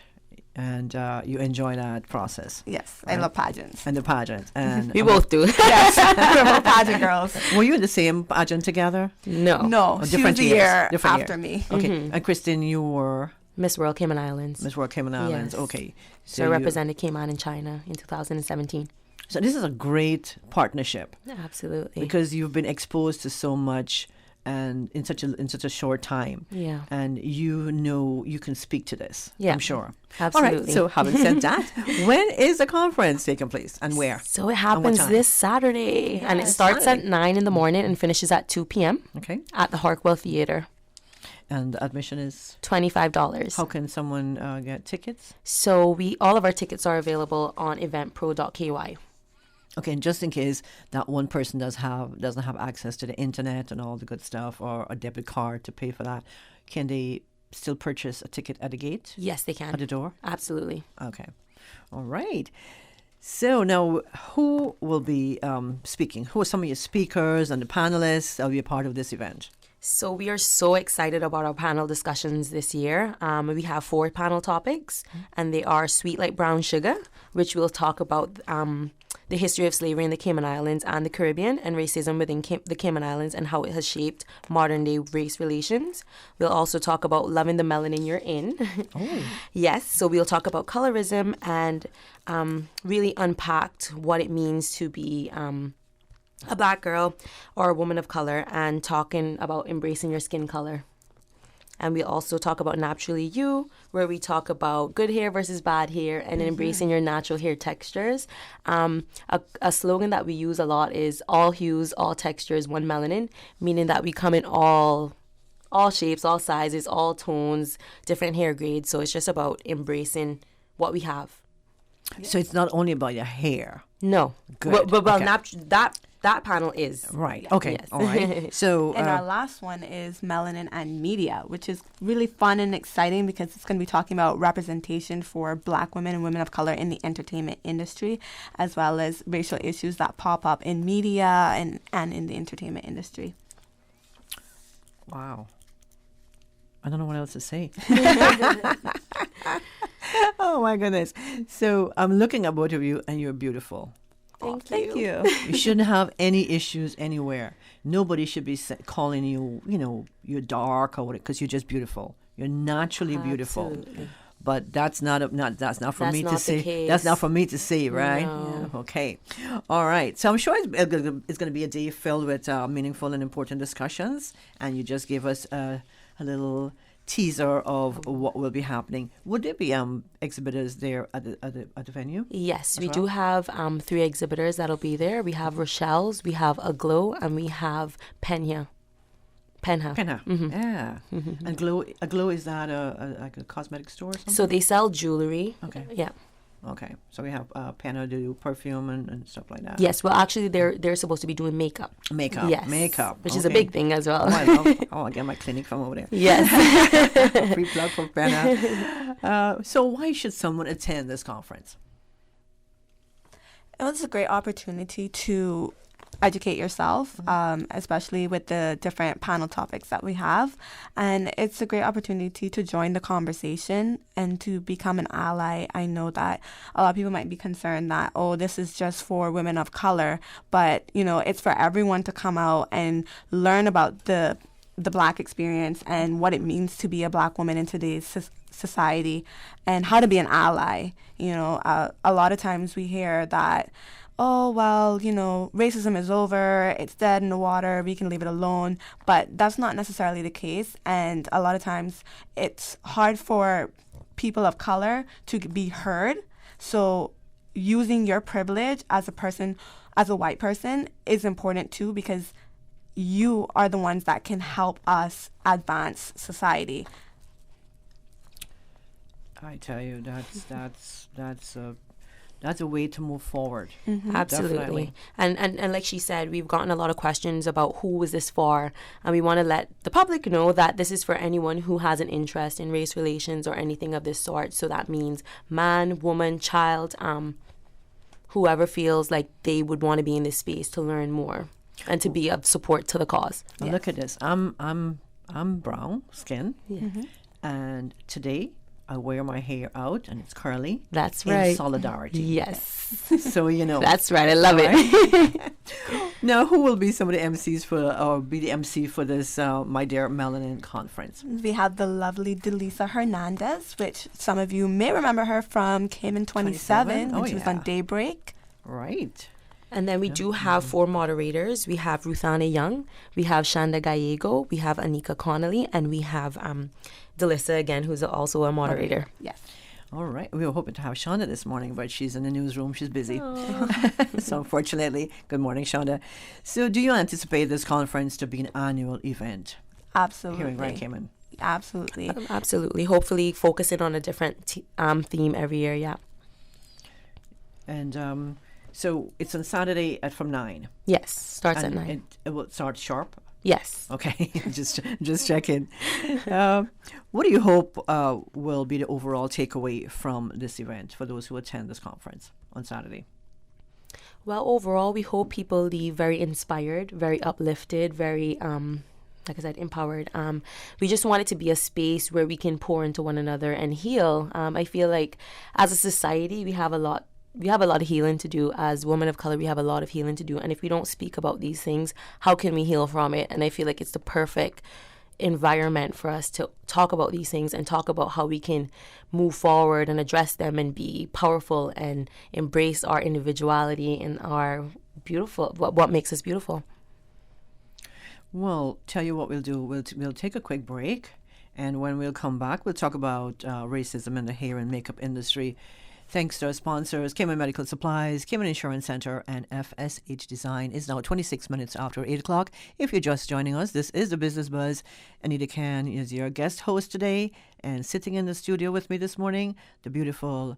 and you enjoy that process. Yes, I love pageants. And the pageants. And we both do. Yes, we're both pageant girls. Were you in the same pageant together? No, she was a year after me. Okay, and Christine, you were Miss World Cayman Islands. Miss World Cayman Islands. Yes. Okay, so I represented Cayman in China in 2017. So this is a great partnership. Absolutely. Because you've been exposed to so much and in such a short time. Yeah. And you can speak to this. Yeah. I'm sure. Absolutely. All right. So having said that, when is the conference taking place and where? So it happens this Saturday. And it starts at 9 in the morning and finishes at 2 p.m. Okay. At the Harkwell Theater. And admission is $25. How can someone get tickets? So all of our tickets are available on eventpro.ky. Okay, and just in case that one person doesn't have access to the internet and all the good stuff, or a debit card to pay for that, can they still purchase a ticket at the gate? Yes, they can. At the door? Absolutely. Okay. All right. So now, who will be speaking? Who are some of your speakers and the panelists that will be a part of this event? So we are so excited about our panel discussions this year. We have 4 panel topics, and they are Sweet Like Brown Sugar, which will talk about the history of slavery in the Cayman Islands and the Caribbean, and racism within the Cayman Islands and how it has shaped modern-day race relations. We'll also talk about loving the melanin you're in. Oh. Yes, so we'll talk about colorism and really unpack what it means to be a Black girl or a woman of color, and talking about embracing your skin color. And we also talk about Naturally You, where we talk about good hair versus bad hair and embracing your natural hair textures. A slogan that we use a lot is all hues, all textures, one melanin, meaning that we come in all shapes, all sizes, all tones, different hair grades. So it's just about embracing what we have. So it's not only about your hair. No. Good. But Okay. that panel is. Right. Okay. Yes. All right. So and our last one is Melanin and Media, which is really fun and exciting because it's going to be talking about representation for Black women and women of color in the entertainment industry, as well as racial issues that pop up in media and in the entertainment industry. Wow. I don't know what else to say. Oh, my goodness. So I'm looking at both of you, and you're beautiful. Thank you. You shouldn't have any issues anywhere. Nobody should be calling you, you're dark or whatever, because you're just beautiful. You're naturally beautiful. Absolutely. But that's not for me to say. Case. That's not for me to say, right? No. Yeah. Okay. All right. So I'm sure it's going to be a day filled with meaningful and important discussions. And you just gave us a little teaser of what will be happening. Would there be exhibitors there at the venue? Yes, we do have 3 exhibitors that'll be there. We have Rochelle's, we have Aglow, and we have Penha. Mm-hmm. Yeah. Mm-hmm. And Aglow, is that like a cosmetic store or something? So they sell jewelry. Okay. Yeah. Okay, so we have Penha do perfume and stuff like that. Yes, well, actually, they're supposed to be doing makeup. Makeup, which is a big thing as well. I get my clinic from over there. Yes. Free plug for Penha. So why should someone attend this conference? It was a great opportunity to educate yourself, especially with the different panel topics that we have. And it's a great opportunity to join the conversation and to become an ally. I know that a lot of people might be concerned that, this is just for women of color, but, it's for everyone to come out and learn about the Black experience and what it means to be a Black woman in today's society and how to be an ally. A lot of times we hear that, racism is over, it's dead in the water, we can leave it alone. But that's not necessarily the case. And a lot of times it's hard for people of color to be heard. So using your privilege as a person, as a white person, is important too, because you are the ones that can help us advance society. I tell you, that's a way to move forward. Mm-hmm. Absolutely. And like she said, we've gotten a lot of questions about who is this for, and we want to let the public know that this is for anyone who has an interest in race relations or anything of this sort. So that means man, woman, child, whoever feels like they would want to be in this space to learn more and to be of support to the cause. Yes. Look at this. I'm brown skin, yeah. And today I wear my hair out and it's curly. That's in right. solidarity. Yes. So, you know. That's right. I love it. Now, who will be some of the MCs or be the MC for this My Dear Melanin conference? We have the lovely Delisa Hernandez, which some of you may remember her from Cayman 27 when she was on Daybreak. Right. And then we do have 4 moderators. We have Ruthana Young, we have Shanda Gallego, we have Anita Connolly, and we have Delisa again, who's also a moderator. Yes. All right. We were hoping to have Shonda this morning, but she's in the newsroom. She's busy. So unfortunately, good morning, Shonda. So do you anticipate this conference to be an annual event? Absolutely. Here in Grand Cayman? Absolutely. Absolutely. Hopefully focusing on a different theme every year, yeah. And so it's on Saturday from 9? Yes, starts at 9. It will start sharp? Yes. Okay, just checking. What do you hope will be the overall takeaway from this event for those who attend this conference on Saturday? Well, overall, we hope people leave very inspired, very uplifted, very, like I said, empowered. We just want it to be a space where we can pour into one another and heal. I feel like as a society, we have a lot of healing to do. As women of color, we have a lot of healing to do. And if we don't speak about these things, how can we heal from it? And I feel like it's the perfect environment for us to talk about these things and talk about how we can move forward and address them and be powerful and embrace our individuality and our beautiful, what makes us beautiful. Well, tell you what we'll do. We'll take a quick break. And when we'll come back, we'll talk about racism in the hair and makeup industry. Thanks to our sponsors, Cayman Medical Supplies, Cayman Insurance Center, and FSH Design. It's now 26 minutes after 8 o'clock. If you're just joining us, this is the Business Buzz. Anita Khan is your guest host today. And sitting in the studio with me this morning, the beautiful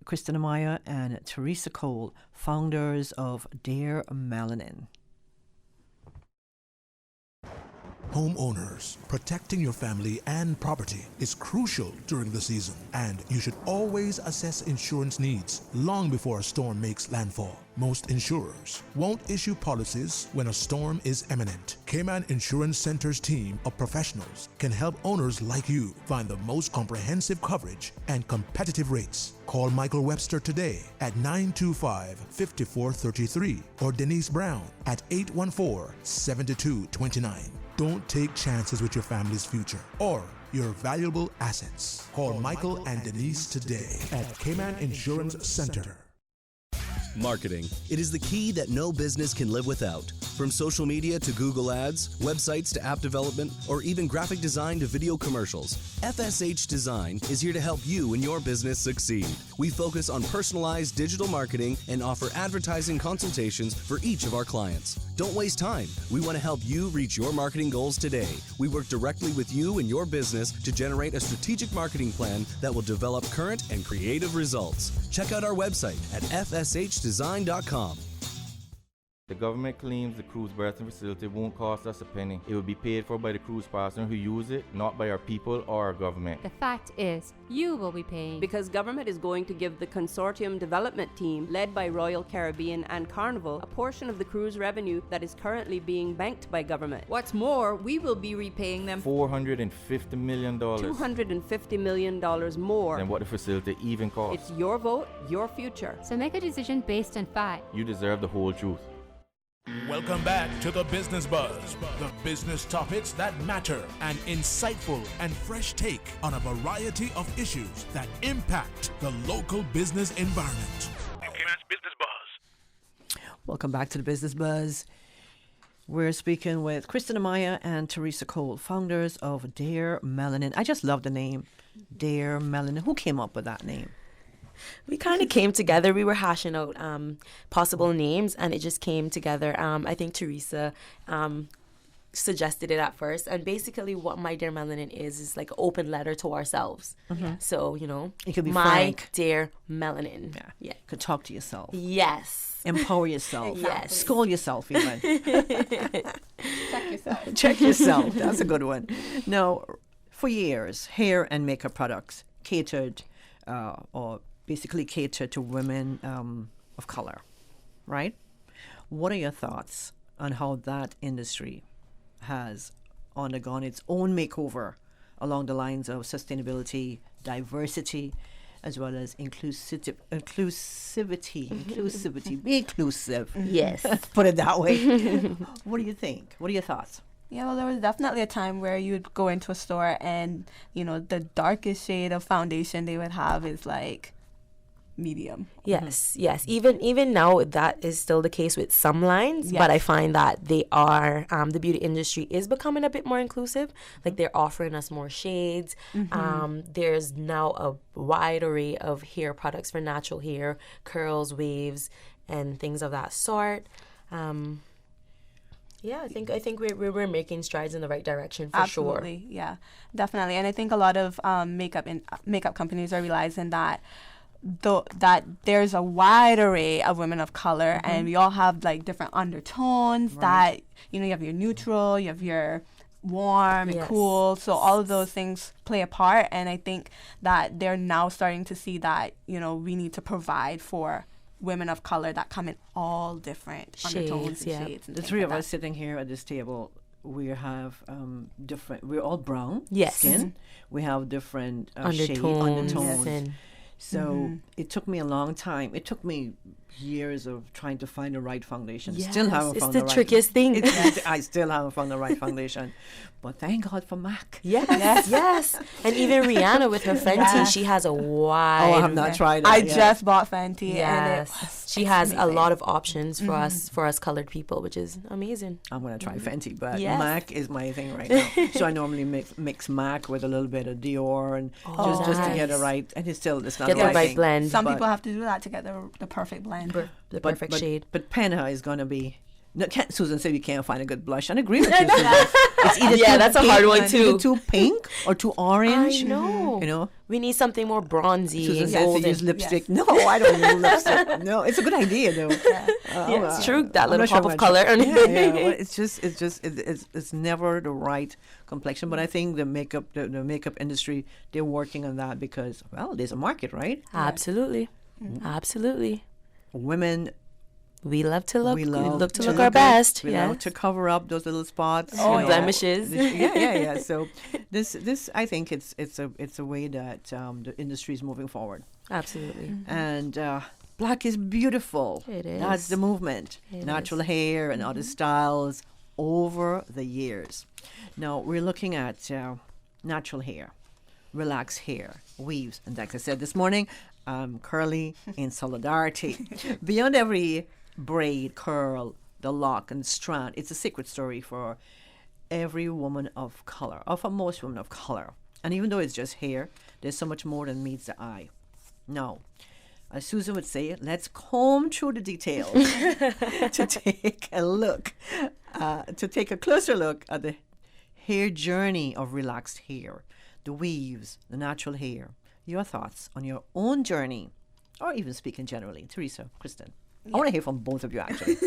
Kristen Amaya and Teresa Cole, founders of Dare Melanin. Homeowners, protecting your family and property is crucial during the season, and you should always assess insurance needs long before a storm makes landfall. Most insurers won't issue policies when a storm is imminent. Cayman Insurance Center's team of professionals can help owners like you find the most comprehensive coverage and competitive rates. Call Michael Webster today at 925-5433 or Denise Brown at 814-7229. Don't take chances with your family's future or your valuable assets. Call Michael and Denise today at Cayman Insurance Center. Marketing. It is the key that no business can live without. From social media to Google Ads, websites to app development, or even graphic design to video commercials, FSH Design is here to help you and your business succeed. We focus on personalized digital marketing and offer advertising consultations for each of our clients. Don't waste time. We want to help you reach your marketing goals today. We work directly with you and your business to generate a strategic marketing plan that will develop current and creative results. Check out our website at fshdesign.com. The government claims the cruise berthing facility won't cost us a penny. It will be paid for by the cruise partner who use it, not by our people or our government. The fact is, you will be paying. Because government is going to give the consortium development team, led by Royal Caribbean and Carnival, a portion of the cruise revenue that is currently being banked by government. What's more, we will be repaying them $450 million. $250 million more than what the facility even costs. It's your vote, your future. So make a decision based on fact. You deserve the whole truth. Welcome back to the Business Buzz, the business topics that matter, an insightful and fresh take on a variety of issues that impact the local business environment. Business Buzz. Welcome back to the Business Buzz. We're speaking with Kristen Amaya and Teresa Cole, founders of Dare Melanin. I just love the name, Dare Melanin. Who came up with that name? We kind of came together. We were hashing out possible names, and it just came together. I think Teresa suggested it at first. And basically what My Dear Melanin is like an open letter to ourselves. Mm-hmm. So, you know, it could be My frank. Dear Melanin. Yeah. You could talk to yourself. Yes. Empower yourself. Yes. Scold yourself even. Check yourself. Check yourself. That's a good one. Now, for years, hair and makeup products catered or basically cater to women of color, right? What are your thoughts on how that industry has undergone its own makeover along the lines of sustainability, diversity, as well as inclusivity. Be inclusive. Yes. Put it that way. What do you think? What are your thoughts? Yeah, well, there was definitely a time where you would go into a store and, the darkest shade of foundation they would have is like medium. Yes, yes. Even now, that is still the case with some lines, but I find that they are, the beauty industry is becoming a bit more inclusive. Like, they're offering us more shades. There's now a wide array of hair products for natural hair, curls, waves, and things of that sort. Yeah, I think we're making strides in the right direction for sure. Absolutely, yeah, definitely. And I think a lot of makeup companies are realizing that that there's a wide array of women of color, and we all have like different undertones. That you have your neutral, you have your warm and cool. So all of those things play a part, and I think that they're now starting to see that we need to provide for women of color that come in all different undertones and shades. And the three of us sitting here at this table, we have different. We're all brown skin. We have different undertones. So it took me a long time. It took me years of trying to find the right foundation. Still haven't found the right. It's the trickiest thing. I still haven't found the right foundation. But thank God for MAC. Yes. And even Rihanna with her Fenty, she has a wide. Oh, I have not tried it. I just bought Fenty. Yes. And she has a lot of options for us colored people, which is amazing. I'm going to try Fenty, but MAC is my thing right now. So I normally mix MAC with a little bit of Dior and just to get it right. And it's not get the right blend. Some people have to do that to get the perfect blend. The perfect shade. But Penna is going to be. No, Susan said you can't find a good blush. And I agree with you, Susan. It's either that's a hard one too. Either too pink or too orange. I know. We need something more bronzy. Susan says to use lipstick. Yes. No, I don't use lipstick. No, it's a good idea though. It's true. That little pop of color. Well, it's never the right complexion. But I think the makeup industry, they're working on that because there's a market, right? Absolutely. Absolutely. Women. We love to look. We look to look our best. We love to cover up those little spots, blemishes. Yeah. So this I think it's a way that the industry is moving forward. Absolutely. And black is beautiful. It is. That's the movement. Natural hair and other styles over the years. Now we're looking at natural hair, relaxed hair, weaves, and like I said this morning, curly in solidarity. Beyond every braid, curl, the lock and strand, it's a secret story for every woman of color, or for most women of color. And even though it's just hair, there's so much more than meets the eye. Now, as Susan would say, let's comb through the details to take a closer look at the hair journey of relaxed hair, the weaves, the natural hair. Your thoughts on your own journey, or even speaking generally. Teresa, Kristen. I want to hear from both of you, actually.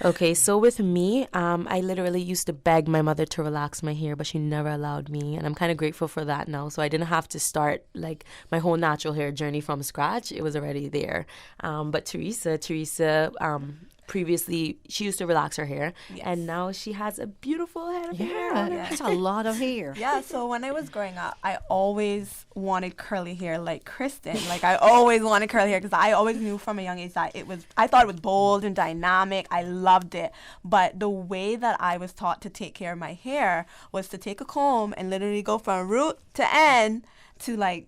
Okay, so with me, I literally used to beg my mother to relax my hair, but she never allowed me. And I'm kind of grateful for that now. So I didn't have to start like my whole natural hair journey from scratch. It was already there. But Teresa, previously, she used to relax her hair, and now she has a beautiful head of hair. That's a lot of hair. Yeah, so when I was growing up, I always wanted curly hair like Kristen. Like, I always wanted curly hair because I always knew from a young age that I thought it was bold and dynamic. I loved it. But the way that I was taught to take care of my hair was to take a comb and literally go from root to end to, like,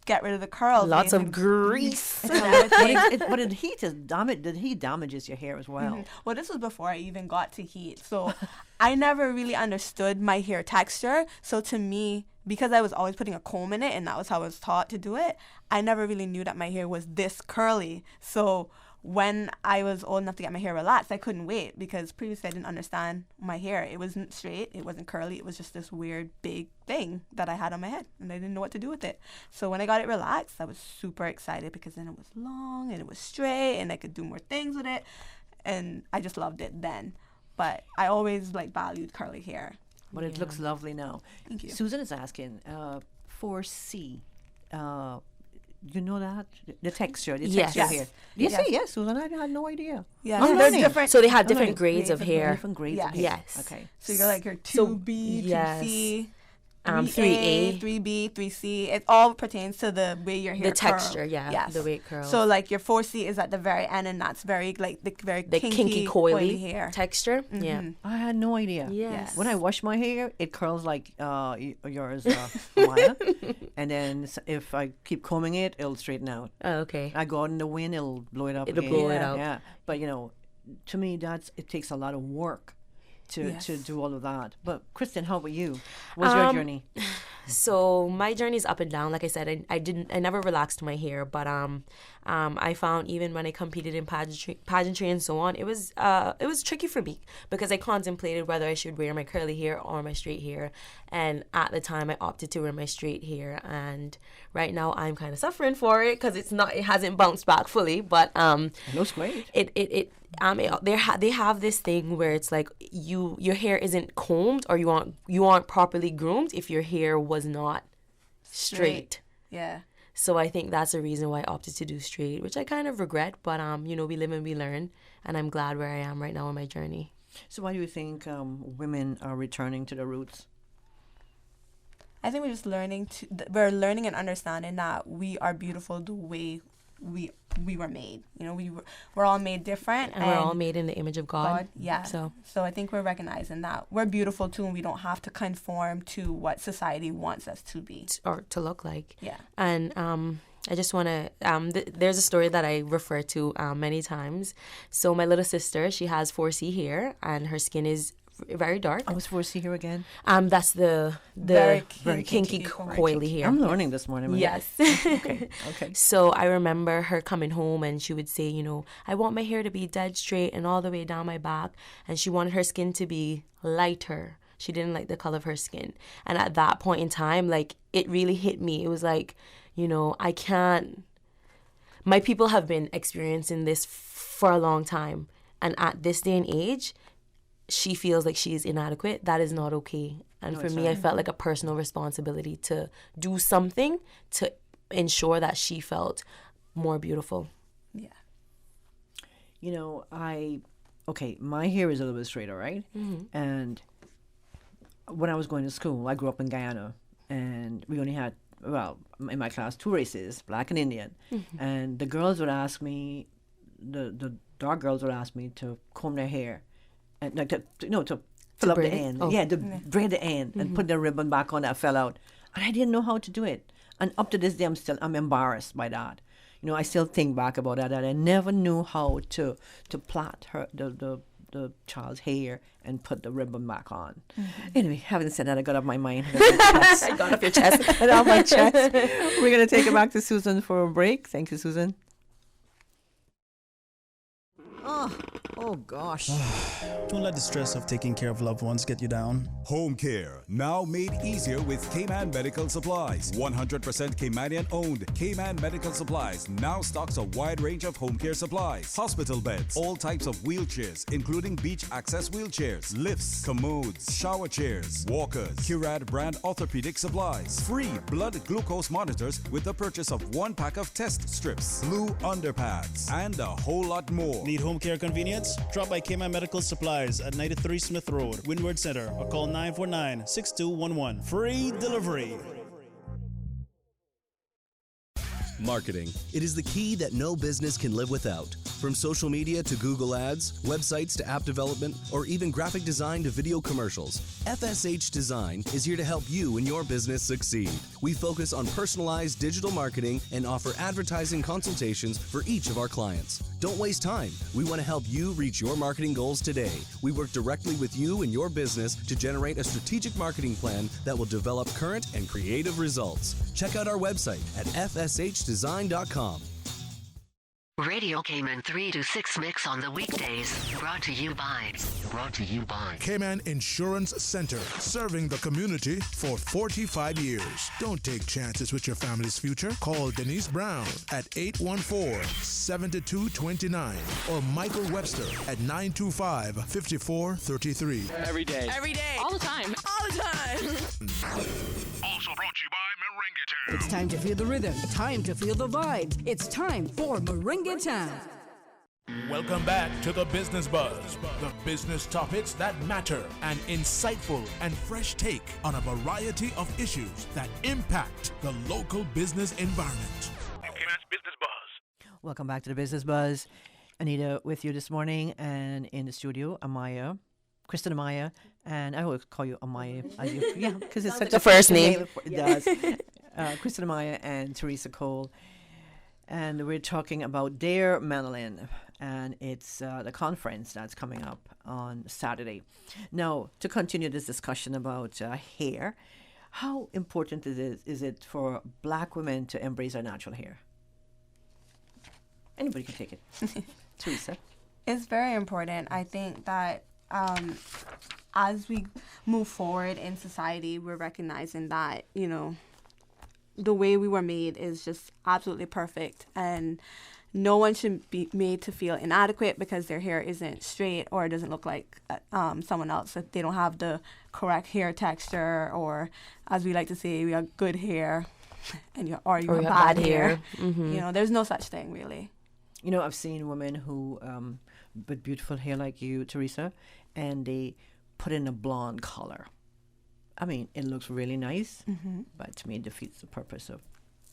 get rid of the curls. Lots of grease. But the heat damages your hair as well. Well, this was before I even got to heat. So I never really understood my hair texture. So to me, because I was always putting a comb in it and that was how I was taught to do it, I never really knew that my hair was this curly. So when I was old enough to get my hair relaxed, I couldn't wait because previously I didn't understand my hair. It wasn't straight. It wasn't curly. It was just this weird big thing that I had on my head, and I didn't know what to do with it. So when I got it relaxed, I was super excited because then it was long and it was straight and I could do more things with it, and I just loved it then. But I always valued curly hair. But it looks lovely now. Thank you. Susan is asking, 4C, you know that? The texture, texture here. Yes, Susan, I had no idea. Yeah, there's different. So they have different grades of hair. Different grades of hair. Yes. Okay. So you're like your 2B, 2C. 3A, 3B, 3C. It all pertains to the way your hair the texture, curls. yes. The way it curls. So like your 4C is at the very end, and that's very like the very kinky coily hair texture. Yeah, I had no idea. Yes. When I wash my hair, it curls like yours, Maya. And then if I keep combing it, it'll straighten out. Oh, okay. I go out in the wind, it'll blow it up. It'll again. blow it out. Yeah, but to me, it takes a lot of work to do all of that. But Kristen, how about you? What's your journey? So my journey is up and down. Like I said, I never relaxed my hair, but I found even when I competed in pageantry and so on, it was tricky for me because I contemplated whether I should wear my curly hair or my straight hair, and at the time I opted to wear my straight hair, and right now I'm kind of suffering for it because it hasn't bounced back fully, but it looks great. They have this thing where it's like your hair isn't combed or you aren't properly groomed if your hair was not straight. Yeah. So I think that's the reason why I opted to do straight, which I kind of regret, but we live and we learn, and I'm glad where I am right now in my journey. So why do you think women are returning to their roots? I think we're just we're learning and understanding that we are beautiful the way we were made. We're all made different, and we're all made in the image of God. Yeah. So I think we're recognizing that we're beautiful too, and we don't have to conform to what society wants us to be or to look like. Yeah. And I just want to. There's a story that I refer to many times. So my little sister, she has 4C hair, and her skin is very dark. I was 4C here again. That's the very kinky coily hair. I'm learning this morning. Yes. Okay. So I remember her coming home and she would say, I want my hair to be dead straight and all the way down my back, and she wanted her skin to be lighter. She didn't like the color of her skin. And at that point in time, like, it really hit me. It was like, I can't. My people have been experiencing this for a long time, and at this day and age, she feels like she is inadequate. That is not okay. And for me, I felt like a personal responsibility to do something to ensure that she felt more beautiful. Yeah. My hair is a little bit straighter, right? Mm-hmm. And when I was going to school, I grew up in Guyana, and we only had, in my class, 2 races, black and Indian. Mm-hmm. And the girls would ask me, the dark girls would ask me to comb their hair. And like to fill up the end. Oh. Yeah, to braid the end and put the ribbon back on that fell out. And I didn't know how to do it. And up to this day, I'm embarrassed by that. I still think back about that I never knew how to plait the child's hair and put the ribbon back on. Mm-hmm. Anyway, having said that, I got off my mind. I got off your chest. And off my chest. We're going to take it back to Susan for a break. Thank you, Susan. Oh gosh. Don't let the stress of taking care of loved ones get you down. Home care, now made easier with K-Man Medical Supplies. 100% Caymanian owned. K-Man Medical Supplies now stocks a wide range of home care supplies. Hospital beds, all types of wheelchairs, including beach access wheelchairs, lifts, commodes, shower chairs, walkers, Curad brand orthopedic supplies. Free blood glucose monitors with the purchase of 1 pack of test strips, blue underpads, and a whole lot more. Need home care convenience? Drop by K-Man Medical Supplies at 93 Smith Road, Windward Center, or call 949-6211. Free delivery. Marketing. It is the key that no business can live without. From social media to Google Ads, websites to app development, or even graphic design to video commercials, FSH Design is here to help you and your business succeed. We focus on personalized digital marketing and offer advertising consultations for each of our clients. Don't waste time. We want to help you reach your marketing goals today. We work directly with you and your business to generate a strategic marketing plan that will develop current and creative results. Check out our website at fshdesign.com. Radio Cayman 3 to 6 mix on the weekdays. Brought to you by Cayman Insurance Center, serving the community for 45 years. Don't take chances with your family's future. Call Denise Brown at 814-7229 or Michael Webster at 925-5433. Every day. Every day. All the time. All the time. Also brought to you by Merengue Town. It's time to feel the rhythm, time to feel the vibe. It's time for Merengue Town. Welcome back to the Business Buzz, the business topics that matter, an insightful and fresh take on a variety of issues that impact the local business environment. Business Buzz. Welcome back to the Business Buzz. Anita with you this morning, and in the studio, Kristen Amaya, and I always call you Amaya. Because it's such the first name. It does. Kristen Amaya and Teresa Cole. And we're talking about Dare Melanin, and it's the conference that's coming up on Saturday. Now, to continue this discussion about hair, how important is it for Black women to embrace our natural hair? Anybody can take it. Teresa? It's very important. I think that as we move forward in society, we're recognizing that, the way we were made is just absolutely perfect, and no one should be made to feel inadequate because their hair isn't straight or doesn't look like someone else, if they don't have the correct hair texture, or as we like to say, we have good hair and you have bad hair. Mm-hmm. There's no such thing really. I've seen women who with beautiful hair like you, Teresa, and they put in a blonde color. I mean, it looks really nice, but to me it defeats the purpose of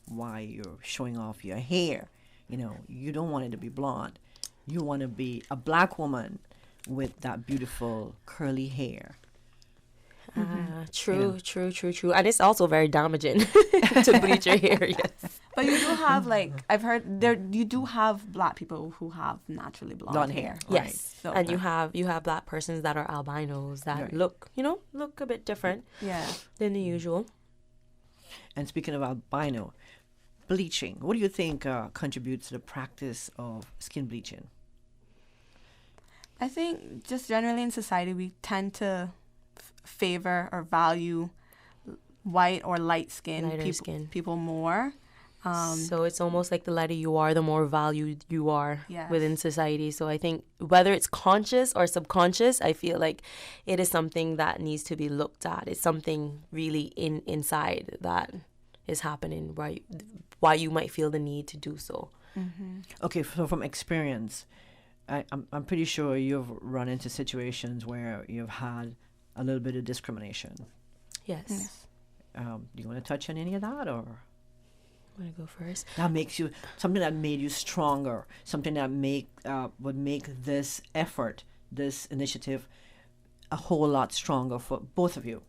why you're showing off your hair. You don't want it to be blonde. You want to be a Black woman with that beautiful curly hair. True. And it's also very damaging to bleach your hair, yes. But you do have, I've heard, you do have Black people who have naturally blonde hair. Yes. Right. So, and you have Black persons that are albinos that look a bit different than the usual. And speaking of albino, bleaching, what do you think contributes to the practice of skin bleaching? I think just generally in society, we tend to favor or value white or light skin people more. So it's almost like the lighter you are, the more valued you are within society. So I think whether it's conscious or subconscious, I feel like it is something that needs to be looked at. It's something really inside that is happening, right? Why you might feel the need to do so. Mm-hmm. Okay, so from experience, I'm pretty sure you've run into situations where you've had a little bit of discrimination. Yes. Do you want to touch on any of that, or? I'm going to go first. That makes you, something that made you stronger, something that would make this effort, this initiative, a whole lot stronger for both of you.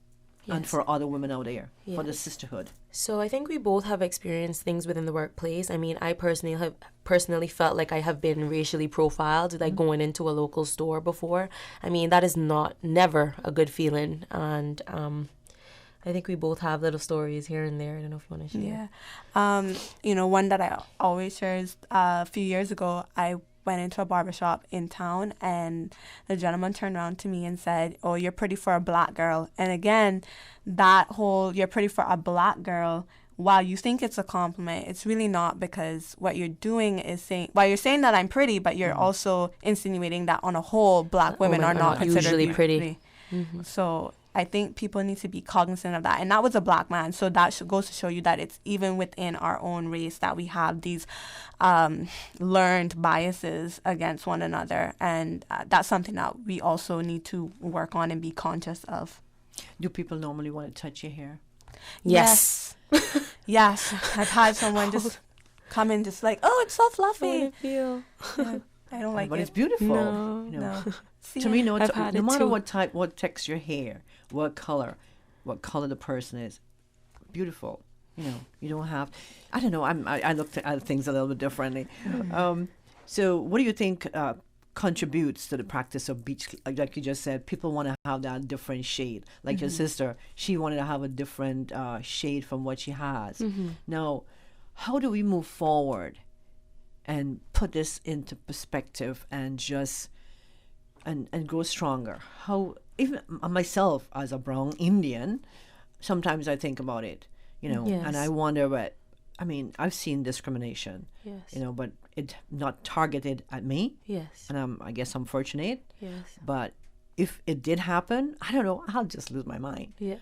Yes. And for other women out there, for the sisterhood. So I think we both have experienced things within the workplace. I mean, I personally felt like I have been racially profiled, like going into a local store before. I mean, that is never a good feeling. And I think we both have little stories here and there. I don't know if you want to share. Yeah. One that I always share is a few years ago, I went into a barbershop in town, and the gentleman turned around to me and said, "Oh, you're pretty for a Black girl." And again, that whole "you're pretty for a Black girl," while you think it's a compliment, it's really not, because what you're doing is saying, while you're saying that I'm pretty, but you're also insinuating that on a whole, Black women are not considered usually pretty. Mm-hmm. So I think people need to be cognizant of that. And that was a Black man. So that goes to show you that it's even within our own race that we have these learned biases against one another. And that's something that we also need to work on and be conscious of. Do people normally want to touch your hair? Yes. Yes. I've had someone just come in just like, "Oh, it's so fluffy." How do you feel? I don't like but it. it's beautiful. No. To me, no matter too. what texture hair, what color the person is, beautiful. You don't have. I don't know. I look at things a little bit differently. So, what do you think contributes to the practice of bleach? Like you just said, people want to have that different shade. Like your sister, she wanted to have a different shade from what she has. Now, how do we move forward and put this into perspective and just and grow stronger? How, even myself as a brown Indian, sometimes I think about it, and I wonder I've seen discrimination, but it not targeted at me. Yes. And I guess I'm fortunate. Yes. But if it did happen, I don't know, I'll just lose my mind. Yes.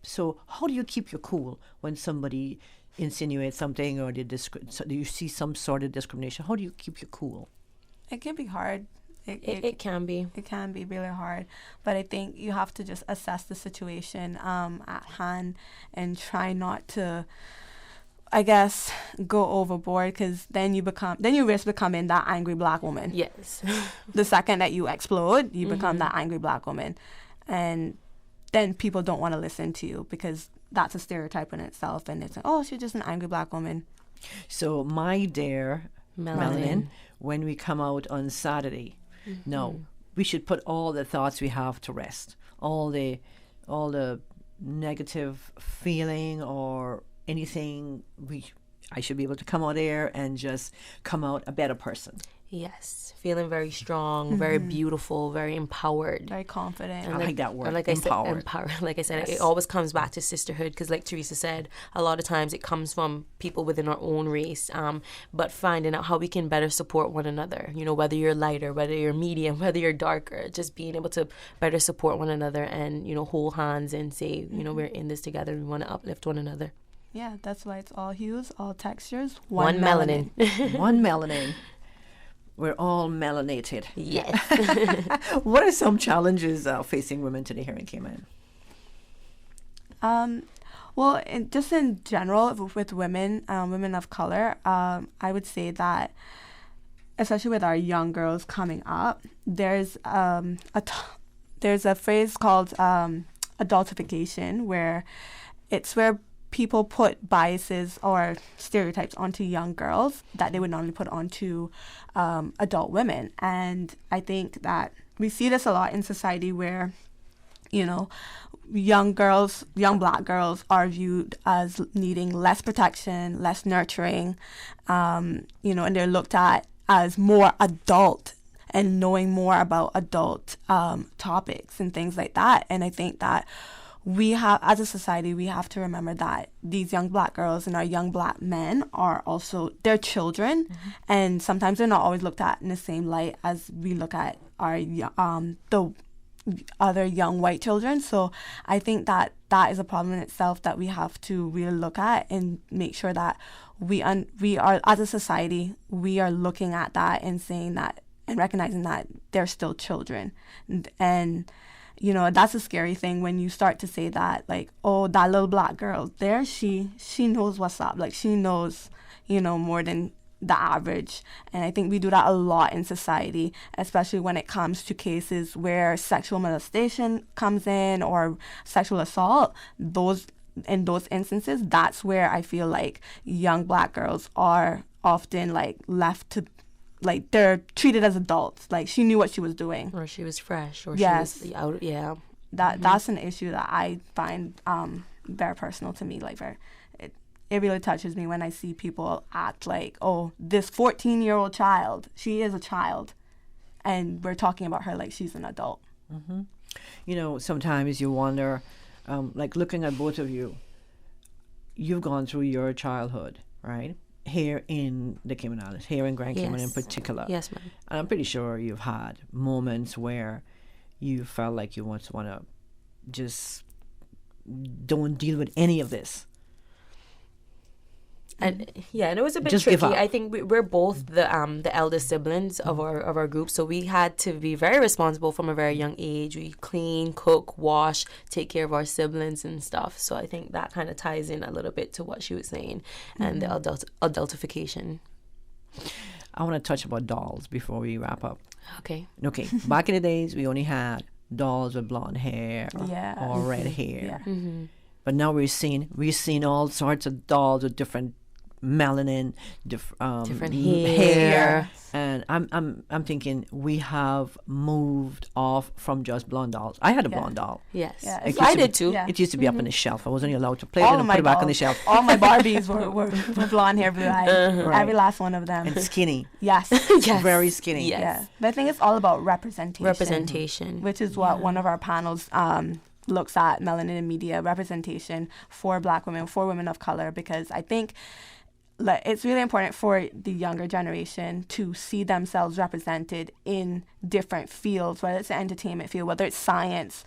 So how do you keep your cool when somebody insinuates something, or do you see some sort of discrimination? How do you keep your cool? It can be hard. It can be. It can be really hard. But I think you have to just assess the situation at hand and try not to, I guess, go overboard, because then you risk becoming that angry black woman. Yes. The second that you explode, you become that angry black woman. And then people don't want to listen to you, because that's a stereotype in itself. And it's like, oh, she's just an angry black woman. So my dear Melanin, when we come out on Saturday, no, we should put all the thoughts we have to rest. All the negative feeling or anything, I should be able to come out there and just come out a better person. Yes, feeling very strong, very beautiful, very empowered, very confident. I like that word. Like empowered. Like I said, Yes. it always comes back to sisterhood, because like Teresa said, a lot of times it comes from people within our own race, but finding out how we can better support one another, you know, whether you're lighter, whether you're medium, whether you're darker, just being able to better support one another and, you know, hold hands and say, you know, we're in this together, we want to uplift one another. Yeah, that's why it's all hues, all textures, one melanin. One melanin. We're all melanated. Yes. What are some challenges facing women today here in Cayman? Well, just in general, with women, women of color, I would say that, especially with our young girls coming up, there's a phrase called adultification, where people put biases or stereotypes onto young girls that they would normally put onto adult women. And I think that we see this a lot in society, where, you know, young black girls are viewed as needing less protection, less nurturing, you know, and they're looked at as more adult and knowing more about adult topics and things like that. And I think that we have, as a society, we have to remember that these young black girls and our young black men are also, they're children, and sometimes they're not always looked at in the same light as we look at our the other young white children. So I think that that is a problem in itself that we have to really look at and make sure that we are, as a society, we are looking at that and saying that and recognizing that they're still children. And you know, that's a scary thing when you start to say that, like, oh, that little black girl there, she knows what's up. Like, she knows, you know, more than the average. And I think we do that a lot in society, especially when it comes to cases where sexual molestation comes in or sexual assault. In those instances, that's where I feel like young black girls are often, like, left to, like, they're treated as adults. Like, she knew what she was doing. Or she was fresh. Or yes. She was out. Yeah. That's an issue that I find very personal to me. Like, it really touches me when I see people act like, oh, this 14-year-old child, she is a child. And we're talking about her like she's an adult. Mm-hmm. You know, sometimes you wonder, like, looking at both of you, you've gone through your childhood, right? Here in the Cayman Islands, here in Grand Cayman in particular. Yes, ma'am. And I'm pretty sure you've had moments where you felt like you want to just don't deal with any of this. And and it was a bit Just give tricky. up. I think we're both the eldest siblings of our group, so we had to be very responsible from a very young age. We clean, cook, wash, take care of our siblings and stuff. So I think that kind of ties in a little bit to what she was saying and the adultification. I want to touch about dolls before we wrap up. Okay. Back in the days, we only had dolls with blonde hair or red hair. Yeah. But now we're seeing all sorts of dolls with different melanin, different hair. And I'm thinking we have moved off from just blonde dolls. I had a blonde doll. Yes. I did too. It used to be up on the shelf. I wasn't allowed to play with it and put it back on the shelf. All my Barbies were blonde hair, blue eyes. Right. Every last one of them. And skinny. Yes. Very skinny. Yes. Yeah. But I think it's all about representation. Which is what one of our panels looks at, melanin in media, representation for black women, for women of color, because I think it's really important for the younger generation to see themselves represented in different fields, whether it's an entertainment field, whether it's science,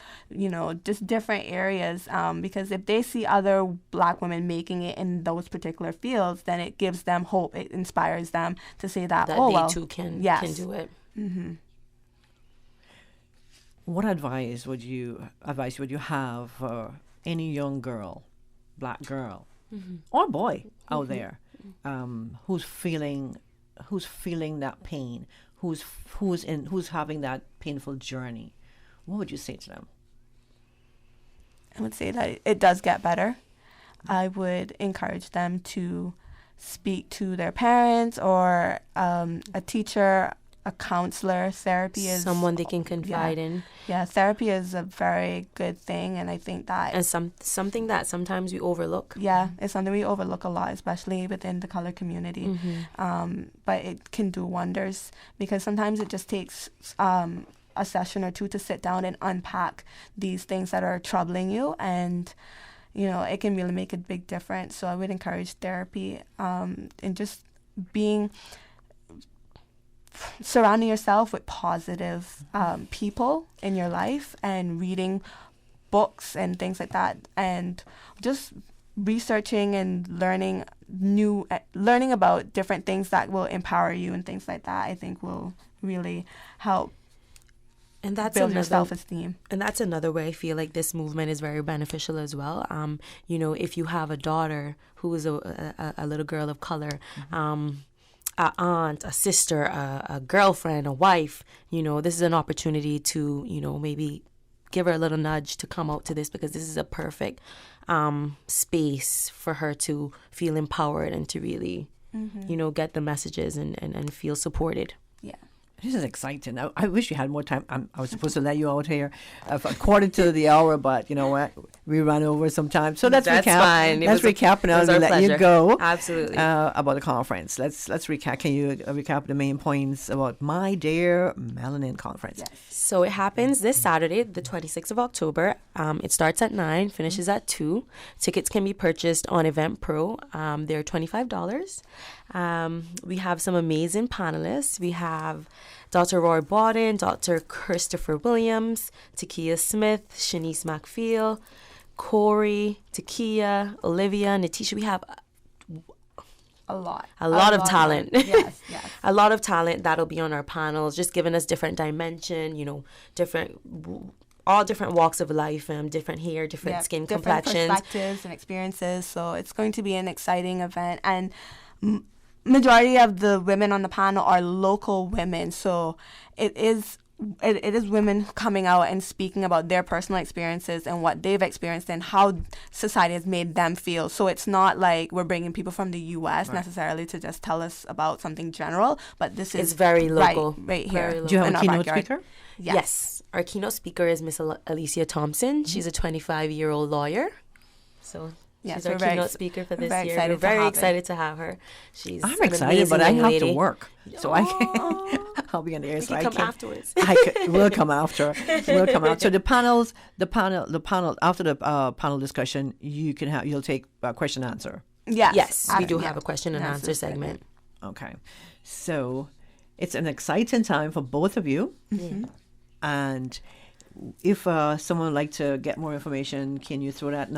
just different areas. Because if they see other Black women making it in those particular fields, then it gives them hope. It inspires them to say that they too can do it. Mm-hmm. What advice would you have for any young girl, Black girl, or boy out there, who's feeling that pain, who's having that painful journey? What would you say to them? I would say that it does get better. I would encourage them to speak to their parents or a teacher, a counselor. Therapy is someone they can confide in. Yeah, therapy is a very good thing, and I think that and something that sometimes we overlook. Yeah, it's something we overlook a lot, especially within the color community. But it can do wonders, because sometimes it just takes a session or two to sit down and unpack these things that are troubling you, and it can really make a big difference. So I would encourage therapy, and just surrounding yourself with positive people in your life, and reading books and things like that, and just researching and learning about different things that will empower you and things like that, I think will really help. And that's build your self-esteem. And that's another way I feel like this movement is very beneficial as well. If you have a daughter who is a little girl of color, an aunt, a sister, a girlfriend, a wife, this is an opportunity to, maybe give her a little nudge to come out to this, because this is a perfect space for her to feel empowered and to really, get the messages and feel supported. Yeah. This is exciting. I wish you had more time. I was supposed to let you out here according to the hour, but you know what? We run over sometimes. So let's That's recap. Fine. Let's recap, and I'll let you go. Absolutely. About the conference. Let's recap. Can you recap the main points about My Dear Melanin Conference? Yes. So it happens this Saturday, the 26th of October. It starts at 9, finishes at 2. Tickets can be purchased on Eventpro. They're $25. We have some amazing panelists. We have Dr. Roy Bawden, Dr. Christopher Williams, Takia Smith, Shanice McFeel, Corey, Takia, Olivia, Natisha. We have a lot of talent. Yes. A lot of talent that'll be on our panels, just giving us different dimension, all different walks of life, different hair, different skin complexions. Different perspectives and experiences. So it's going to be an exciting event. And majority of the women on the panel are local women. So it is women coming out and speaking about their personal experiences and what they've experienced and how society has made them feel. So it's not like we're bringing people from the U.S. necessarily to just tell us about something general, but this is very local. Right here. Do you have a keynote speaker? Yes. Our keynote speaker is Miss Alicia Thompson. She's a 25-year-old lawyer. So she's our keynote speaker for this year. We're very excited to have her. I'm excited, but I have to work, so I can't. I'll be on the air. So I come afterwards. We'll come after. We'll come out. So the panel after the panel discussion, you'll take question and answer. Yes, we do have a question and answer segment. Okay, so it's an exciting time for both of you. Mm-hmm. And if someone would like to get more information, can you throw that